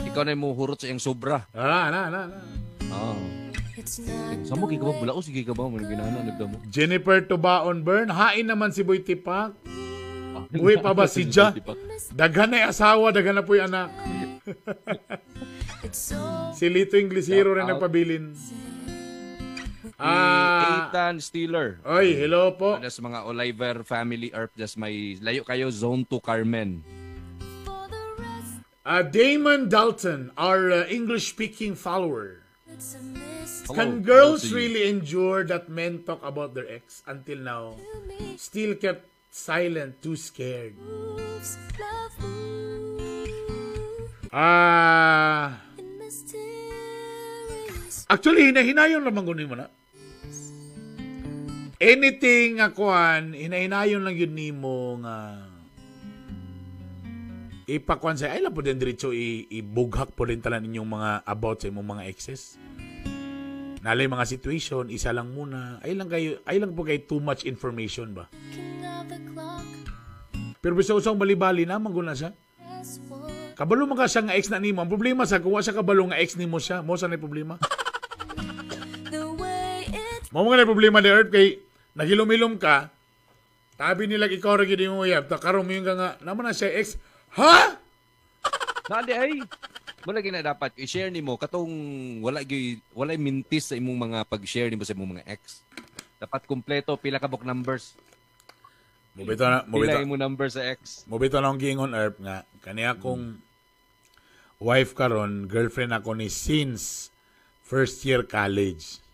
ikaw na mo hurot sa iyang sobra. It's not Sa mo, kikabaw, bula ko, sige ka ba? Mga ginana, nagdamo. Jennifer Tubaon Bern, hain naman si Boy Tipak. Buhay pa ba si Ja? Daghan na asawa, daghan na po yung anak. it's so Si Lito Inglesero rin Shout out. nagpabilin. Ethan Steeler. Oy, hello po. Sa mga Oliver family Earth, just may layo kayo, Zone 2 Carmen. for the rest. Damon Dalton, our English-speaking follower. It's a mist Can Hello. girls Hello to you. really endure that men talk about their ex until now? to me. Still kept silent, too scared. Moves, love moves in mysterious. Actually, hinayon lamang kunin mo na. Anything akuan, hinayon lang yun ni mo nga ipakuan sa ay lang po din diretso ibughak po din talan ninyong mga about sa imong mga exes. Nalay mga situation, isa lang muna. Ay lang po kay too much information ba. King of the clock. Pero bisa usang bali-bali na mangguna siya. Press one. Kabalo man ka siya nga ex na nimo. Ang problema sa kuha siya kabalo nga ex nimo siya. Mo sa na problema. The way it Mo nga na problema ni Earth kay nagilom-ilom ka. Tabi nila ikaw ra gyud mo uyab. Ta karon mo yung nga naman na siya ex. Ha? Nandi ay, wala gina dapat i-share nimo katong wala mintis sa imong mga pag-share nimo sa imong mga ex. Dapat kumpleto pila ka book numbers. Pila imong number sa ex. Mobito na akong giingon Earth nga. Kaniya akong wife karon, girlfriend ako ni since first year college.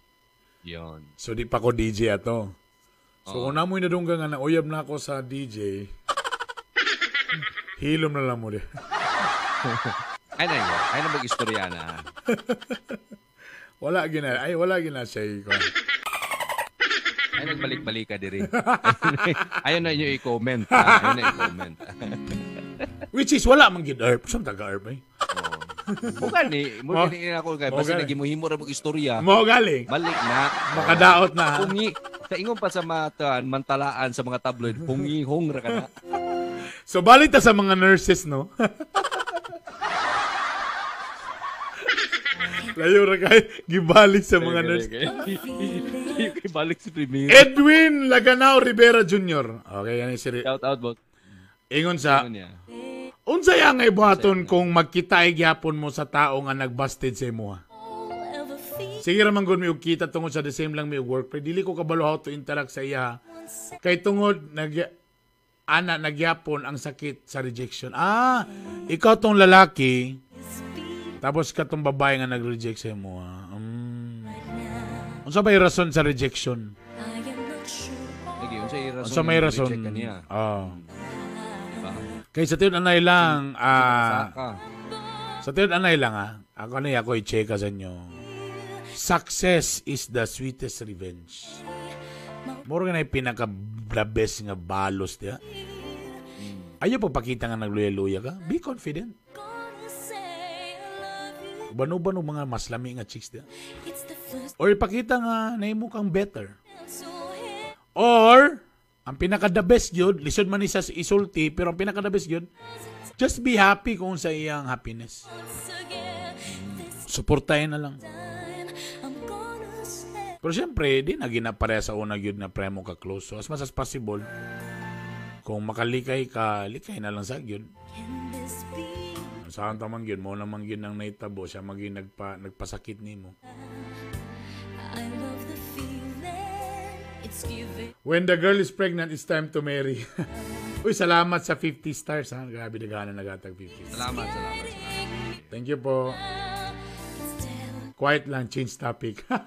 Yon. So di pa ko DJ ato. So una mo inadungga nga na uyab na ako sa DJ. Hilom na lang mo di. Ay na mag-istorya na. Wala gina siya ikaw. Ay nagbalik-balik ka diri. Ayun na inyo i-comment. Ayun na i-comment. Which is wala man gid Earth. Saan taga Earth eh? Bukan ni, mo ni ako kay basta nagimuhimo ra mag-istorya. Mo galing. Balik na. Makadaot na. Pungi. Sa ingon pa sa mga mantalaan sa mga tabloid, pungihong ra ka na. So balik ta sa mga nurses no. Layo ra kay gibalik sa mga nurses. Kay balik si Premier. Edwin Laganao Rivera Jr. Okay, yan si Shout out bot. ingon sa Ano niya? unsay ang ibuhaton kung magkita gyapon mo sa tao nga nagbasted sa imo. ever feel. Sige ra man gud mi og kita tungod sa the same lang mi og work pero dili ko kabalo how to interact sa iya. Kay tungod nagyapon ang sakit sa rejection. Ikaw tong lalaki tapos ka tong babae nga nag-reject sa imo. Unsa may rason sa rejection? I am not sure. Lagi unsay rason? Unsa may rason? reject ka niya? Kay sa tiyon anay lang Saka. sa tiyon anay lang ako i-check sa inyo. Success is the sweetest revenge. Moro nga na pinaka-the best nga balos diya. Ayaw pagpakita nga nagluya-luya ka. Be confident. Gonna say I love you. Bano-bano mga mas lami nga chicks diya. It's the first Or ipakita nga naimo kang better. time so here. Or ang pinaka-the best yun, lisod man isa isulti, pero ang pinaka-the best yun, just be happy kung sa iyang happiness. Once again, this Suportahin na lang. time I'm gonna say Pero syempre, di na ginapareha sa una yun na premo ka close. So as much as possible, kung makalikay ka, likay na lang sa yun. can this be? Saan tamang yun, mo namang yun ang naitabo, siya maging nagpasakit ni mo. I love the feeling it's giving. When the girl is pregnant, it's time to marry. Uy, salamat sa 50 stars ha. Grabe naghahanap nagatag 50 stars. Salamat. Thank you po. It's time Quiet lang, change topic. to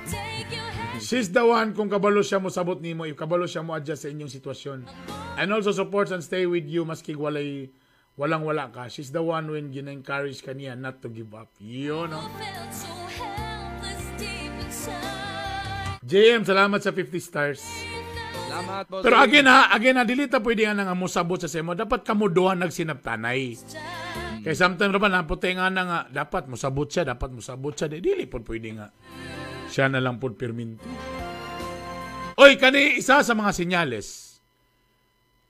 take your hand. She's the one kung kabalo siya mo sabot nimo, if kabalo siya mo adjust sa inyong sitwasyon. And also supports and stay with you maski walang-wala ka. She's the one when gina-encourage ka niya not to give up. Yun, no? Felt so helpless deep inside. JM, salamat sa 50 stars. Salamat boss. Pero again ha, dili ta pwede nga mo sabot sa semo. Dapat kamuduhan nagsinaptanay. Kaya sometimes naman, naputi nga na nga, dapat mo sabot siya. Dili po pwede nga. Siya na lang po perminto. Oy, kani isa sa mga senyales.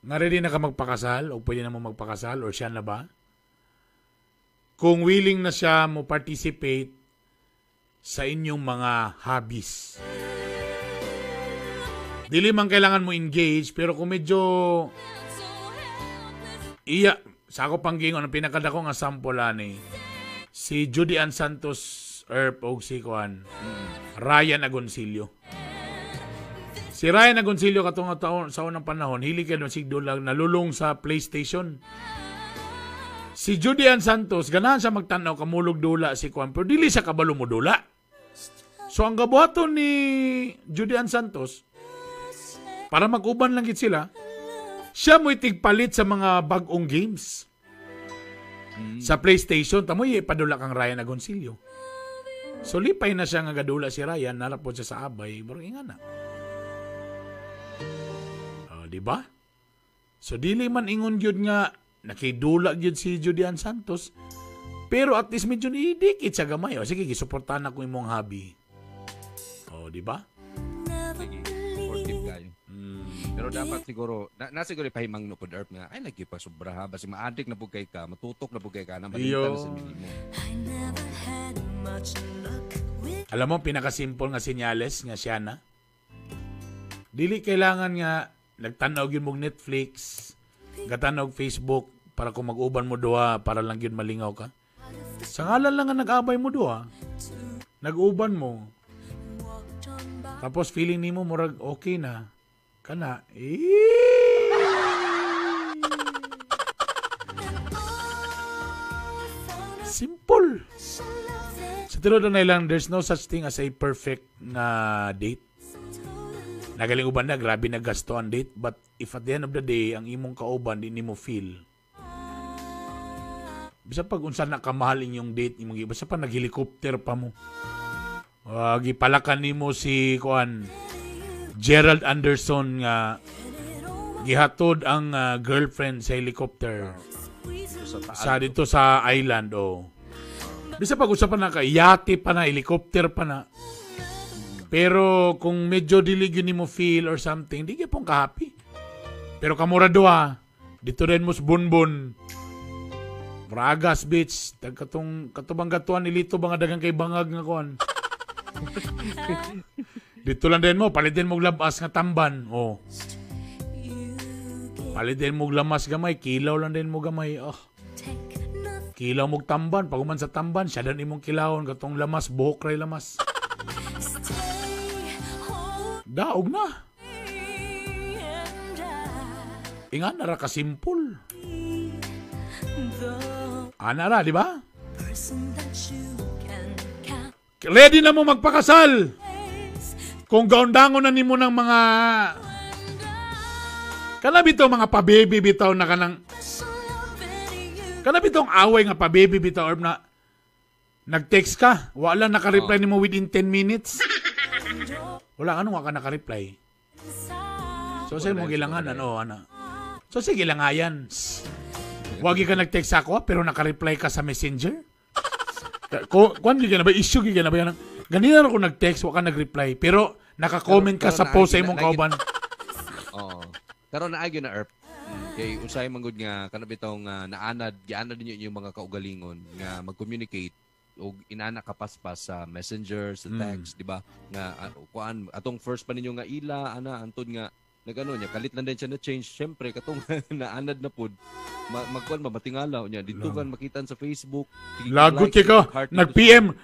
Nga ready na ka magpakasal o pwede na mo magpakasal or siya na ba? Kung willing na siya mo participate sa inyong mga hobbies. Dili man kailangan mo engage, pero kung medyo sa ako pang gingon, ang pinakadako nga sample ani, si Judy Ann Santos Earp o si Kuan, Ryan Agoncillo. Si Ryan Agoncillo katong taon sa unang panahon, hili kay sigdulag nalulong sa PlayStation. Si Judy Ann Santos, ganahan siya magtanaw kamulog dula si Kuan, pero dili siya kabalo mo dula. So ang gabuhaton ni Judy Ann Santos, para mag-uban lang gid sila, siya mo'y tigpalit sa mga bagong games. Sa PlayStation, tamoy padula kang Ryan Agoncillo. So lipay na siya nga gadula si Ryan, nalapod siya sa abay, bro ingana. Di ba? So dili man ingon gyud nga nakidula gyud si Judy Ann Santos, pero at least medyo idikit sa gamay. O sige, gisuportahan ako imong hobby. Di ba? Sige, supportive kayo. Pero dapat siguro, siguro ipahimang no po Earp nga, ay nagkipasubra ha, basi ma-addict na bugay ka, matutok na bugay ka, na malintan na sa minimo. Alam mo, pinakasimple nga sinyales nga siya na. Dili kailangan nga nagtanaw yun mong Netflix, gatanog Facebook, para kung mag-uban mo doha, para lang yun malingaw ka. Sa ngalan lang nga nag-abay mo doha, nag-uban mo, tapos feeling ni mo murag okay na, kana, simple. Sa tinuod na lang, there's no such thing as a perfect na date. Nagaling uban na, grabe na gasto ang date. But if at the end of the day, ang imong kauban, di mo feel. Bisa pag unsa na kamahal inyong date, bisa pa nag-helicopter pa mo. Gipalakan ni mo si Kuan, Gerald Anderson nga gihatod ang girlfriend sa helicopter sa dito sa island. Bisa pag usapan na ka, yate pa na, helicopter pa na. Pero kung medyo dilig yun mo feel or something, di ka pong ka-happy. Pero kamurado dito rin mo sa Bunbun, Bragas Beach, katubang gatuan nilito ba nga dagang kay bangag nga kuan. Dito lang din mo, palitin mo labas nga tamban. Palitin mo lamas gamay, kilaw lang din mo gamay. Kilaw mo tamban, paguman sa tamban, siya dan imong kilawon, katong lamas, buhok ray lamas. Daog na. Ingan na ra ka simple. Ana ra, di ba? Ready na mo magpakasal. Kung gaundangon na nimo ng mga kanabito mga pa-baby bitaw na kanang kanabitong away nga pa-baby bitaw or na nag-text ka, wala naka-reply nimo within 10 minutes. Wala ano ka naka-reply. So say mo gilanganan ana. So sige langayan. Wagi ka nag-text ako pero naka-reply ka sa Messenger. Kuan gyud na ba issue gyud na ba yan? Ganina ako nag-text wa ka nag-reply pero naka-comment ka sa post sa imong kauban. Pero naagyo na Earp. Kay usay manggod nga kanabitong naanad din yung mga kaugalingon nga mag-communicate o inana kapaspas sa Messenger, sa text, di ba? Nga kuan atong first pa ninyo nga ila antod nga nagano niya kalit lang din siya na change. Syempre katong naanad na pud magkuan mabatingalaw niya dito kan makitan sa Facebook. Lagot ka. Nag-PM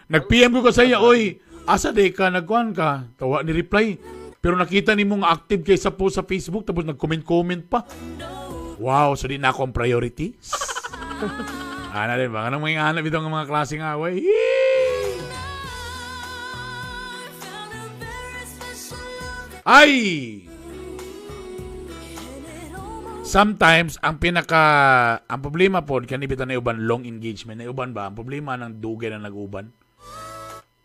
ko sa iya, oy. Asa day ka nagkuan ka? Tawa ni reply. Pero nakita nimo nga active kay sa post sa Facebook tapos nag-comment pa. Wow, so di na akong priority. Ana din ba? Anong may hanap itong mga klaseng away? Ay! Sometimes, ang problema po, kanibito na uban long engagement, na uban ba? Ang problema ng dugay na nag-uban.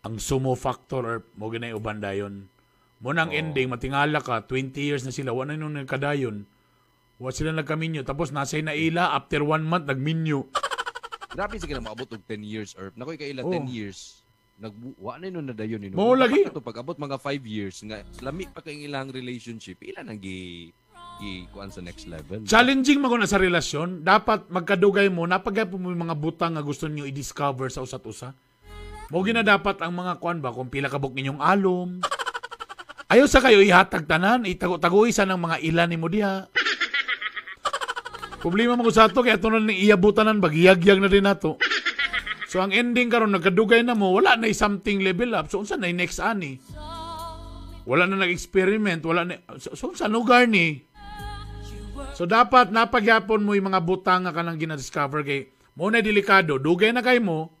Ang sumo factor or mo ganay uban dayon. Munang ending, matingala ka, 20 years na sila, wala nung nagkadayon. Wala sila nagkaminyo. Tapos nasay na ila, after 1 month, nagminyo. Grabe sige na maabot og 10 years, Earp. Nakoy kaila 10 years. Wala na yun na dayon. Mo lagi. Pag abot mga 5 years, nga, lami pa kayong ilang relationship, ilan ang kuan sa next level. Challenging mo na sa relasyon. Dapat magkadugay mo, napagay po mo yung mga butang nga gusto niyo i-discover sa usat-usa. Mo gina dapat ang mga kuan ba kung pila kabuk ninyong alom. Ayaw sa kayo ihatag tanan, itago-tagoy sa ng mga ilan ni mo diha. Problema mo ko sa ato kaya tunon ni iyabutanan bagiyag-yag na din nato. So ang ending karon nagkadugay na mo, wala na something level up. So unsa na next ani? Wala na nag-experiment, wala na so unsa lugar ni? So dapat napagyapon mo yung mga butang nga kanang gina-discover kay mo na delikado, dugay na kay mo.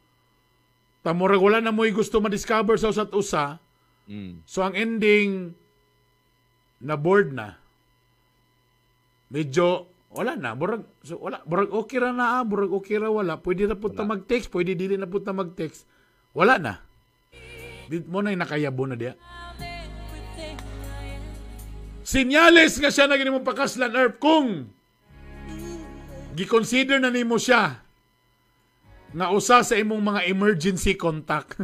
Tamurag wala na mo gusto ma-discover sa usat usa. So ang ending na board na. Medyo wala na, burag okay ra na, burag okay ra wala. Pwede na punta mag-text, pwede dili na punta mag-text. Wala na. Di mo na nakayabo na diya. Sinyales nga siya na ganun mong pakaslan, Erp, kung gi-consider na nimo siya nga usa sa imong mga emergency contact.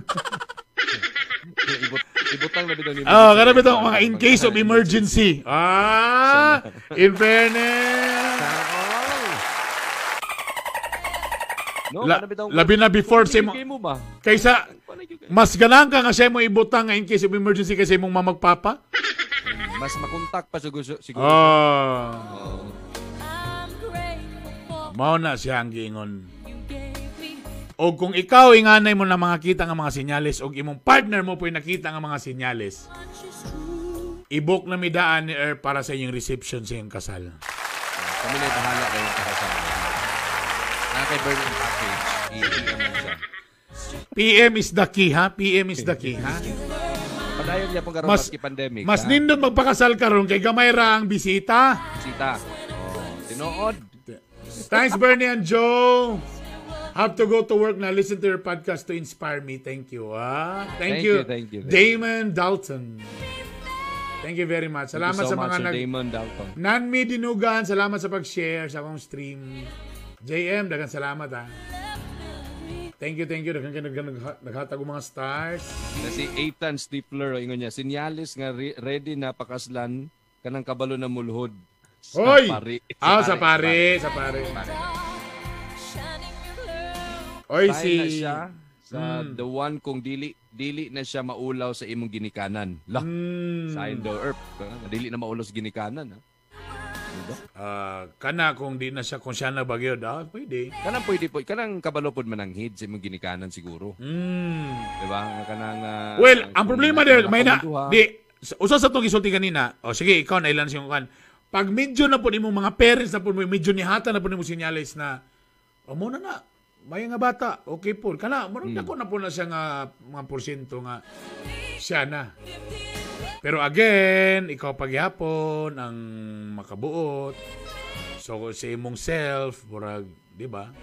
Ibutang na bitaw ni. Kada bitaw mga in case of emergency. In fairness. No, labi na before sa mo kaysa mas ganang ka nga siya mo ibutang nga in case of emergency kaysa imong mamagpapa. Mas makontak pa siguro. Mao na siya ang giingon. O kung ikaw inganay mo na makakita nga mga senyales o imong partner mo po'y nakita nga mga senyales, i-book na midaan ni Earth para sa inyong reception sa iyong kasal. Kami na bahala kayo sa kasal. Nakakay-burn ang package. I-PM mo siya. PM is the key, ha? PM is the key, ha? Padayon niya pong karoon maski pandemic. Mas nindot magpakasal karon kay gamay ra ang bisita. Bisita. Tinood. Thanks, Bernie and Joe. Have to go to work na. Listen to your podcast to inspire me. Thank you. Thank you. Damon Dalton. Thank you very much. Salamat sa mga Damon Dalton. Nanmi Dinugan, salamat sa pag-share sa akong stream. JM, dagan salamat ha. Thank you. Dagan naghatag mga stars. Na si Ethan Stifler, ingon niya, sinyalis nga ready na pakaslan kanang kabalo na mulhod. Hoy! Sa pare. Oy, si siya sa the one kung dili na siya maulaw sa imong ginikanan. Sign the earth. Dili na maulaw sa ginikanan. Kana kung di na siya kung siya na bagyo pwede. Kanang pwede po. Kanang kabalo pod mananghid sa imong ginikanan siguro. Diba? Kanang well, ang problema there may na usa sa tong gisulti kanina. Sige, ikaw na ilan siyang kan. Pag medyo na po imong mga parents na po medyo nihata na po imong sinyalis na muna na may nga bata, okay po. Kana, marunong ako na po na siya nga mga porsyento nga siya na. Pero again, ikaw paghapon ang makabuot. So, sa imong self, burag, di ba?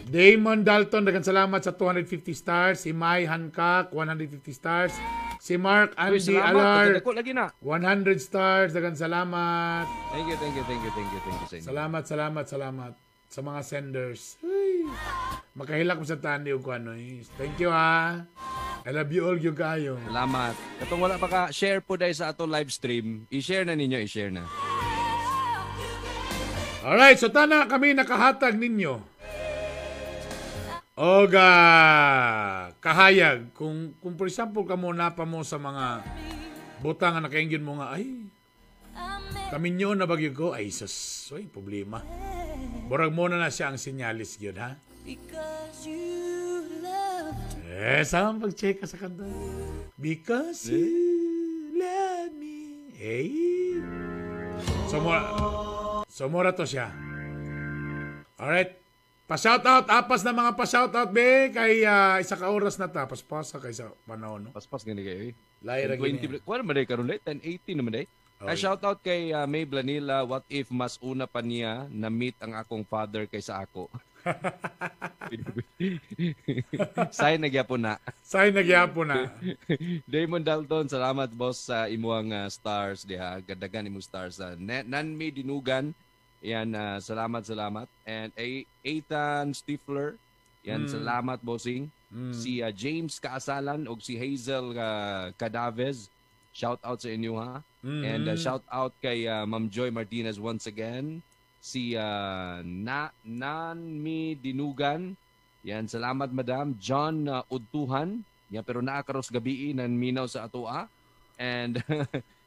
Damon Dalton, dagan salamat sa 250 stars. Si Mai Hancock, 150 stars. Si Mark Andy Alar, 100 stars. Dagan salamat. Thank you. Salamat sa mga senders. Ay, makahilak mo sa tani o kung ano. Thank you ha. I love you all you kayo. Salamat. Katong wala pa ka-share po dahil sa ato live stream, i-share na ninyo, i-share na. Alright, so tana kami nakahatag ninyo. Oga, kahayag. Kung for example, kamo na pa mo sa mga butang na nakaingin mo nga, ay, kami nyo na bagyo ko, ay, sus, ay, problema. Borag muna na siya ang sinyalis yun, ha? Saan pag-check ka sa kanta? Because you love me. Hey. So, mura to siya. Alright. Pa-shoutout. Apas na mga pa-shoutout, be. Kay isa ka oras na ta. Paspasa kay sa panahon, no? Paspas gani kayo, eh. Laira gini. Kuha naman day karon, 10:80 naman day. Shoutout kay May Blanila, what if mas una pa niya na-meet ang akong father kaysa ako? Say nagyapo na. Damon Dalton, salamat boss sa imuang stars diha. Gadagan imong stars. Nanmi Dinugan, yan, salamat. And Ethan Stifler, yan, salamat bossing. Si James Kaasalan o si Hazel Cadaves, shout out sa inyo ha. And shout out kay Ma'am Joy Martinez once again. Si Nanmi Dinugan. Yan, salamat madam. John Udtuhan. Yan, pero naakaros gabi nan minaw sa atua. And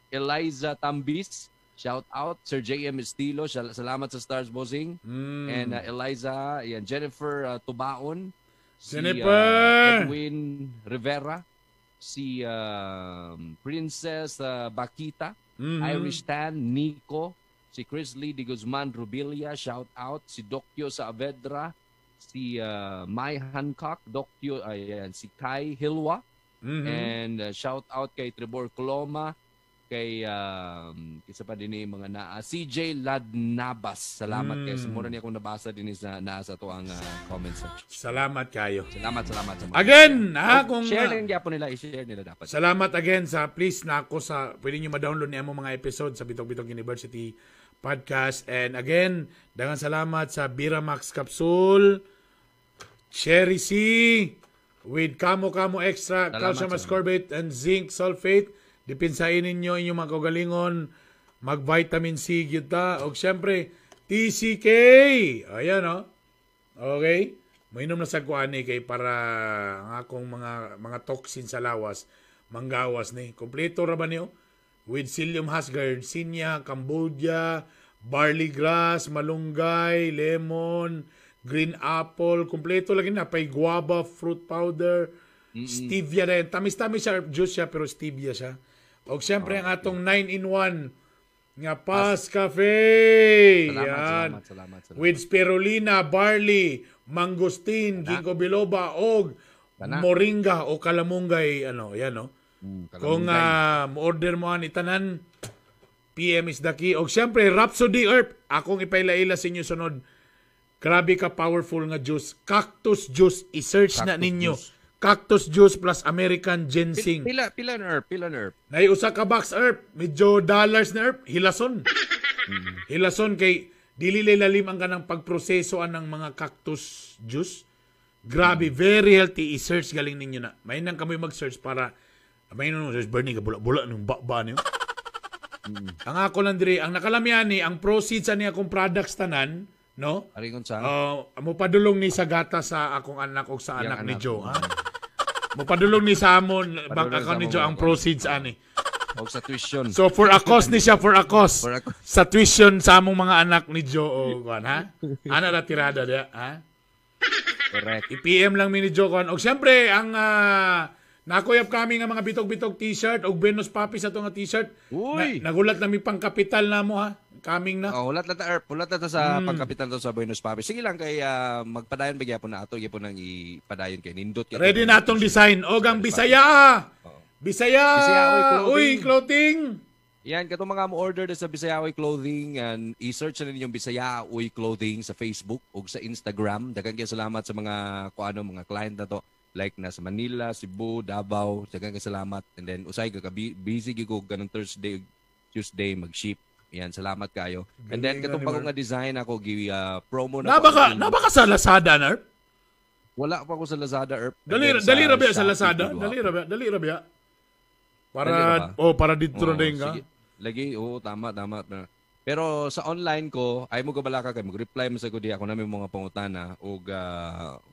Eliza Tambis, shout out. Sir JM Estilo, salamat sa Stars Bossing. And Eliza, yan, Jennifer Tubaon. Jennifer! Edwin Rivera. Si Princess Bakita. Irish Tan, Nico. Si Chris Lee de Guzman Rubilia, shout out. Si Dokyo Saavedra, si Mai Hancock, Dokyo, ayan, si Kai Hilwa, and shout out kay Trevor Coloma, kay isa pa din mga CJ Ladnabas. Salamat kay mura niya akong nabasa din sa naasa to ang comment section. Salamat kayo. Salamat sa mga. Again, kung share din gyapon nila, i-share nila dapat. Salamat again sa please na ako sa pwede niyo ma-download niyo mga episode sa Bitog-Bitog University Podcast. And again, daghang salamat sa Biramax Capsule, Cherry C, with Kamo Extra, calcium ascorbate, and zinc sulfate. Dipinsain ninyo inyong mga kagalingon, mag-vitamin C, gyuta. O siyempre, TCK. Ayan, o. Okay? Mainom na sa kuani kay para ang akong mga toxin sa lawas, manggawas ni. Kompleto ra ba niyo? With psyllium husk, garcinia, Cambodia, barley grass, malunggay, lemon, green apple, kompleto lagi na. Pay guava, fruit powder, stevia na yan. Tamis-tamis siya, juice siya, pero stevia siya. O siyempre, ang atong 9-in-1 nga Pas Cafe. Salamat. With spirulina, barley, mangosteen, ginkgo biloba, og moringa o kalamunggay. Ano, yan, no? Kung order mo ang itanan, PM is the key. O siyempre, Rhapsody Herb. Akong ipailaila sa inyo sunod. Grabe ka powerful nga juice. Cactus juice. I-search na ninyo. Juice. Cactus juice plus American ginseng. Pila na herb. Naiusa ka box herb. Medyo dollars na herb. Hilason. Hilason kay dili lalim ang kanang pagprosesoan ng mga cactus juice. Grabe, very healthy. I-search galing ninyo na. May nang kami mag-search para may nung Bernie ka bula nung ba niyo. Ang ako lang diri, ang nakalamian ni ang proceeds ani akong products tanan, no? Aringon sa mo padulong ni sa gata sa akong anak o sa anak ni Joe, ha? Mo padulong ni sa amon bank account ni Joe ang proceeds ani. O sa tuition. So for a cost ni siya for a cost. Sa tuition sa among mga anak ni Joe o kuan, ha? Ana ra tirada dia, ha? Correct. I-PM lang mi ni Joe kuan. Og syempre ang nakuyap kami nga mga bitog-bitog t-shirt og Venus Puppies ato nga t-shirt. Nagulat na mi pang kapital namo, ha. Kaming na. Hulat na sa pagkapital to sa Venus Puppies. Sige lang kay magpadayon ba gyapon na ato gyapon nang ipadayon kay nindot kay. Ready na atong design og ang Bisaya. Bisaya clothing. Yan katong mga mo order sa Bisaya Clothing and i-search na ninyong Bisaya Clothing sa Facebook ug sa Instagram. Daghang kay salamat sa mga mga client na to. Like na sa Manila, Cebu, Davao, daghang salamat. And then usay ka busy gyud kanang Thursday, Tuesday mag-ship. Yan, salamat kayo. And then katong bagong nga design ako promo na. Nabaka sa Lazada, Nerp? Wala pa ako sa Lazada, Erp. Dali ra ba sa Lazada? Dali ra ba? Para dito na din ka. Lagi, tama. Pero sa online ko, ay mo gabala ka kay mag-reply mo sa gudi ako na may mga pangutana ug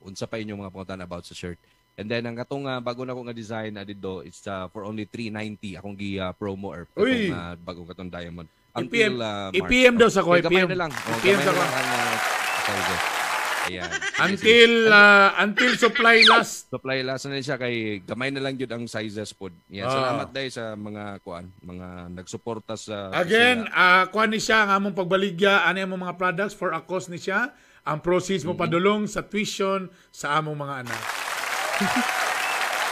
unsa pa inyong mga pangutana about sa shirt. And then ang katong bago na ko nga design dito, it's for only $390 akong promo Erp. Katong bagong katong diamond. IPM daw sa ko, IPM. IPM sa ko. Ayan. Until supply last. Supply last na siya kay gamay na lang jud ang sizes pod. Yan, salamat dai sa mga mga nagsuporta sa again, kuan ni siya nga among pagbaligya ani among mga products for a cost ni siya. Ang proceeds mo padulong sa tuition sa among mga anak.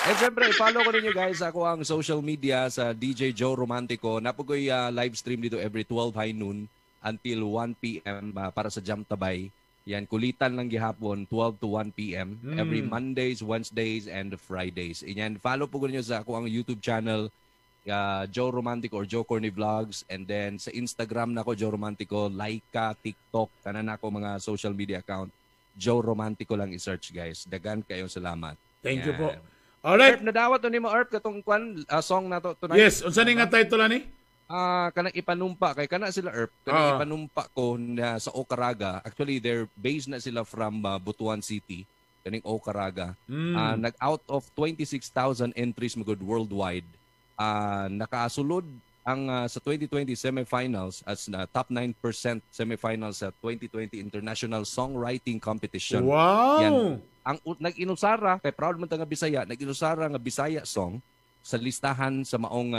And syempre, follow ko ninyo guys ako ang social media sa DJ Joe Romantico. Napugoy live stream dito every 12 high noon until 1 p.m. Para sa Jam Tabay. Yan, kulitan lang gihapon 12 to 1 p.m. Every Mondays, Wednesdays, and Fridays. Yan, follow po ko ninyo sa ako ang YouTube channel Joe Romantico or Joe Corny Vlogs. And then sa Instagram na ako Joe Romantico, Laika, TikTok, kanan ako mga social media account. Joe Romantico lang i-search guys. Dagan kayong salamat. Thank you po. Alright. Erp, nadawat to nimo Erp katong song na to tonight. Yes, unsa ni nga title ani? Kanang ipanumpa kay kana sila Erp. Kanang ipanumpa ko na sa Okaraga. Actually they're based na sila from Butuan City. kaning O Caraga. Nag-out of 26,000 entries magud worldwide. Nakasulod ang sa 2020 semifinals as na top 9% semifinals sa 2020 International Songwriting Competition. Wow! Yan. Ang nag-inusara, kay proud man ta nga Bisaya, nag-inusara nga Bisaya song sa listahan sa maong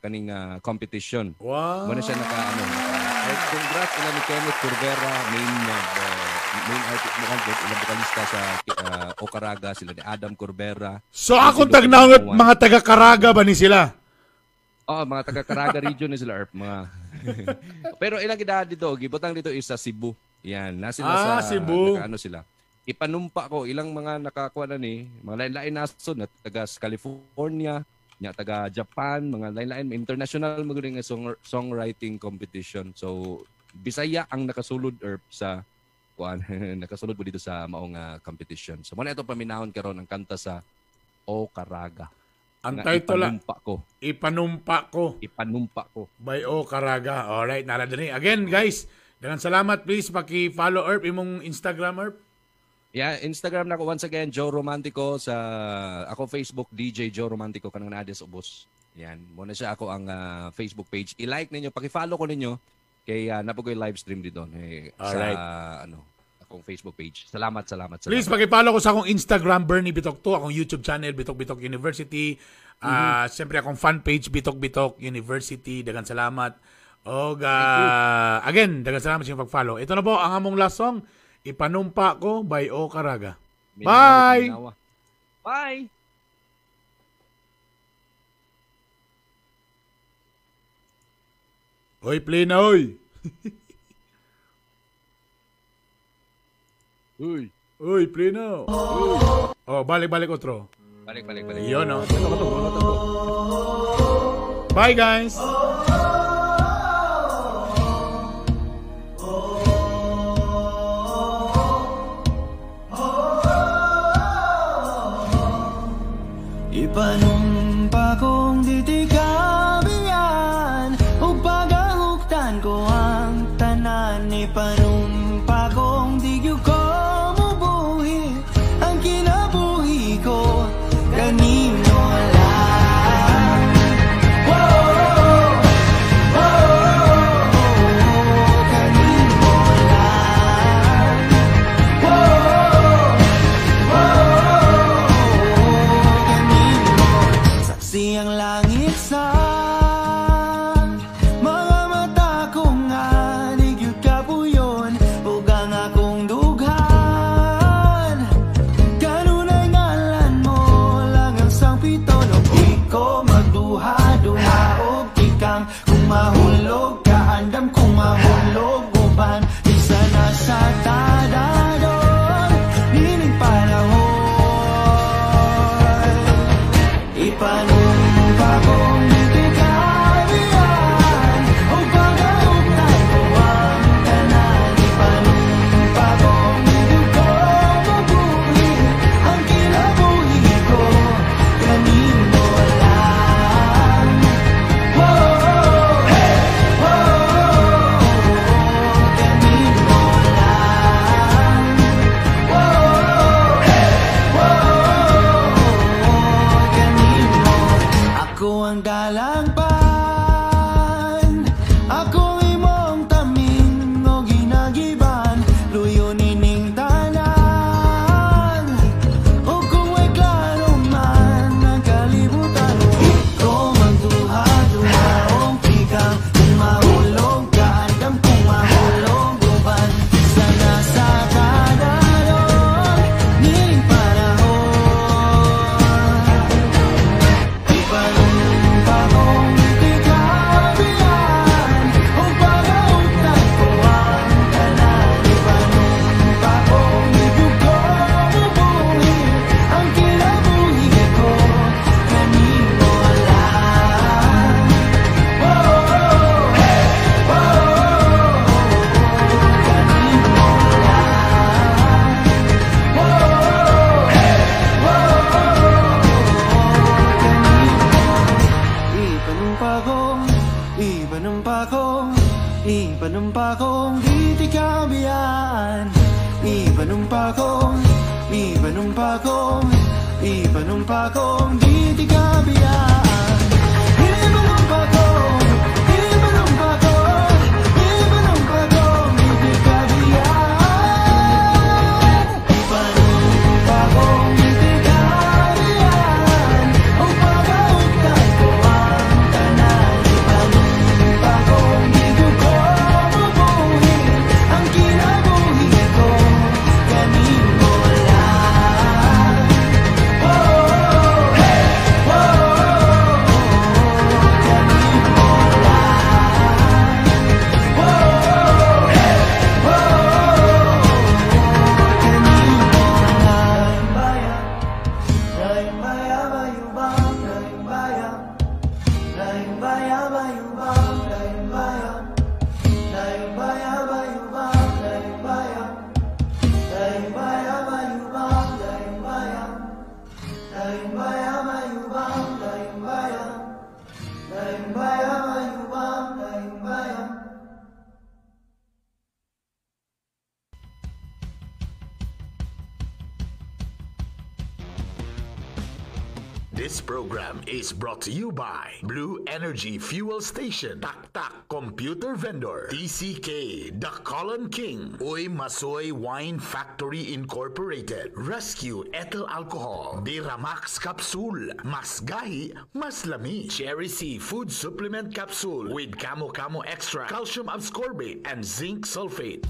kaning competition. Wow! Muna siya congrats ila ni Kenneth Corvera, main artist mo ilang bokalista sa O Caraga, sila ni Adam Corvera. So akong tagnangot mga taga-Caraga ba ni sila? Mga taga-Caraga region ni sila, mga pero ilang edad dito, gibutang dito is sa Cebu. Yan, nasila sa Cebu. Sila. Ipanumpa ko ilang mga nakakuha na ni, mga lain-lain nason na taga California, nya taga Japan, mga lain-lain international magaling nga songwriting competition. So Bisaya ang nakasulod sa nakasulod po dito sa maong competition. So muna ito paminahon karon ang kanta sa O Caraga. Ang title Ipanumpa ko. Ipanumpa ko. By O Caraga. Alright, naladani. Again, guys, dengan salamat. Please, paki-follow Erp, imong Instagram, Erp. Yeah, Instagram na ko once again, Joe Romantico. Ako Facebook, DJ Joe Romantico, kanang naades ubos. Yan, muna siya ako ang Facebook page. I-like ninyo, paki-follow ko ninyo. Kay napogoy live stream dito sa akong Facebook page. Salamat. Please paki-follow ko sa akong Instagram Bernie Bitok 2, akong YouTube channel Bitok Bitok University. Siyempre akong fan page Bitok Bitok University. Dagan salamat. Again, dagan salamat sa pag-follow. Ito na po ang among last song, Ipanumpa Ko by O Caraga. Bye. Bye. Hoy, play na, hoy. Uy, play na. Balik otro. Balik. Yun, no? Bye, guys. Ipanumpa kong ditikabihan o pagahuktan ko ang tanan. Ipanumpa kong digyo ko mubuhi ang kinabuhi ko kanino lang. Kanino lang. Saksi ang langit sa mga mata ko nga nagyud ka po yun ug ang akong dughan kanunay ngalan mo lang ang sangpito nung di ko magduha-duha og ikang kung mahulog ka andam kung mahulog uban isa na sa tadadon nining panahon. Ipanumpa kong ditikabihan o pagahuktan ko ang tanan. Ipanumpa kong digyo ko mabuhi ang kinabuhi ko kanino lang. Kanino lang. Ako ang dalangpan, ako imong tamin o ginagiban, luyo nining tanan. O kung ay klaro man ang kalibutan, ikaw magduha-duha o ikang kung mahulog ka andam kung mahulog uban sana sa tadadon nining panahon. Ipanumpa kong ditikabihan o pagahuktan ko ang tanan. Ipanumpa kong digyo ko mabuhi ang kinabuhi ko kanino lang. Ipanumpa kong ditikabihan. Ipanumpa kong Ipanumpa kong di kabiyaan. Ipanumpa kong di kabiyaan. Ipanumpa kong di kabiyaan. Ang pagkautay ko ang tanan. Ipanumpa kong di ko mabuhin. Ang kinabuhi ko kanin mo lang. This program is brought to you by Blue Energy Fuel Station, Tak Computer Vendor, TCK, The Colon King, Uy Masoy Wine Factory Incorporated, Rescue Ethyl Alcohol, Biramax Capsule, Mas Gahi, Mas Lami, Cherry C Food Supplement Capsule with Camo Extra, Calcium Ascorbate, and Zinc Sulfate.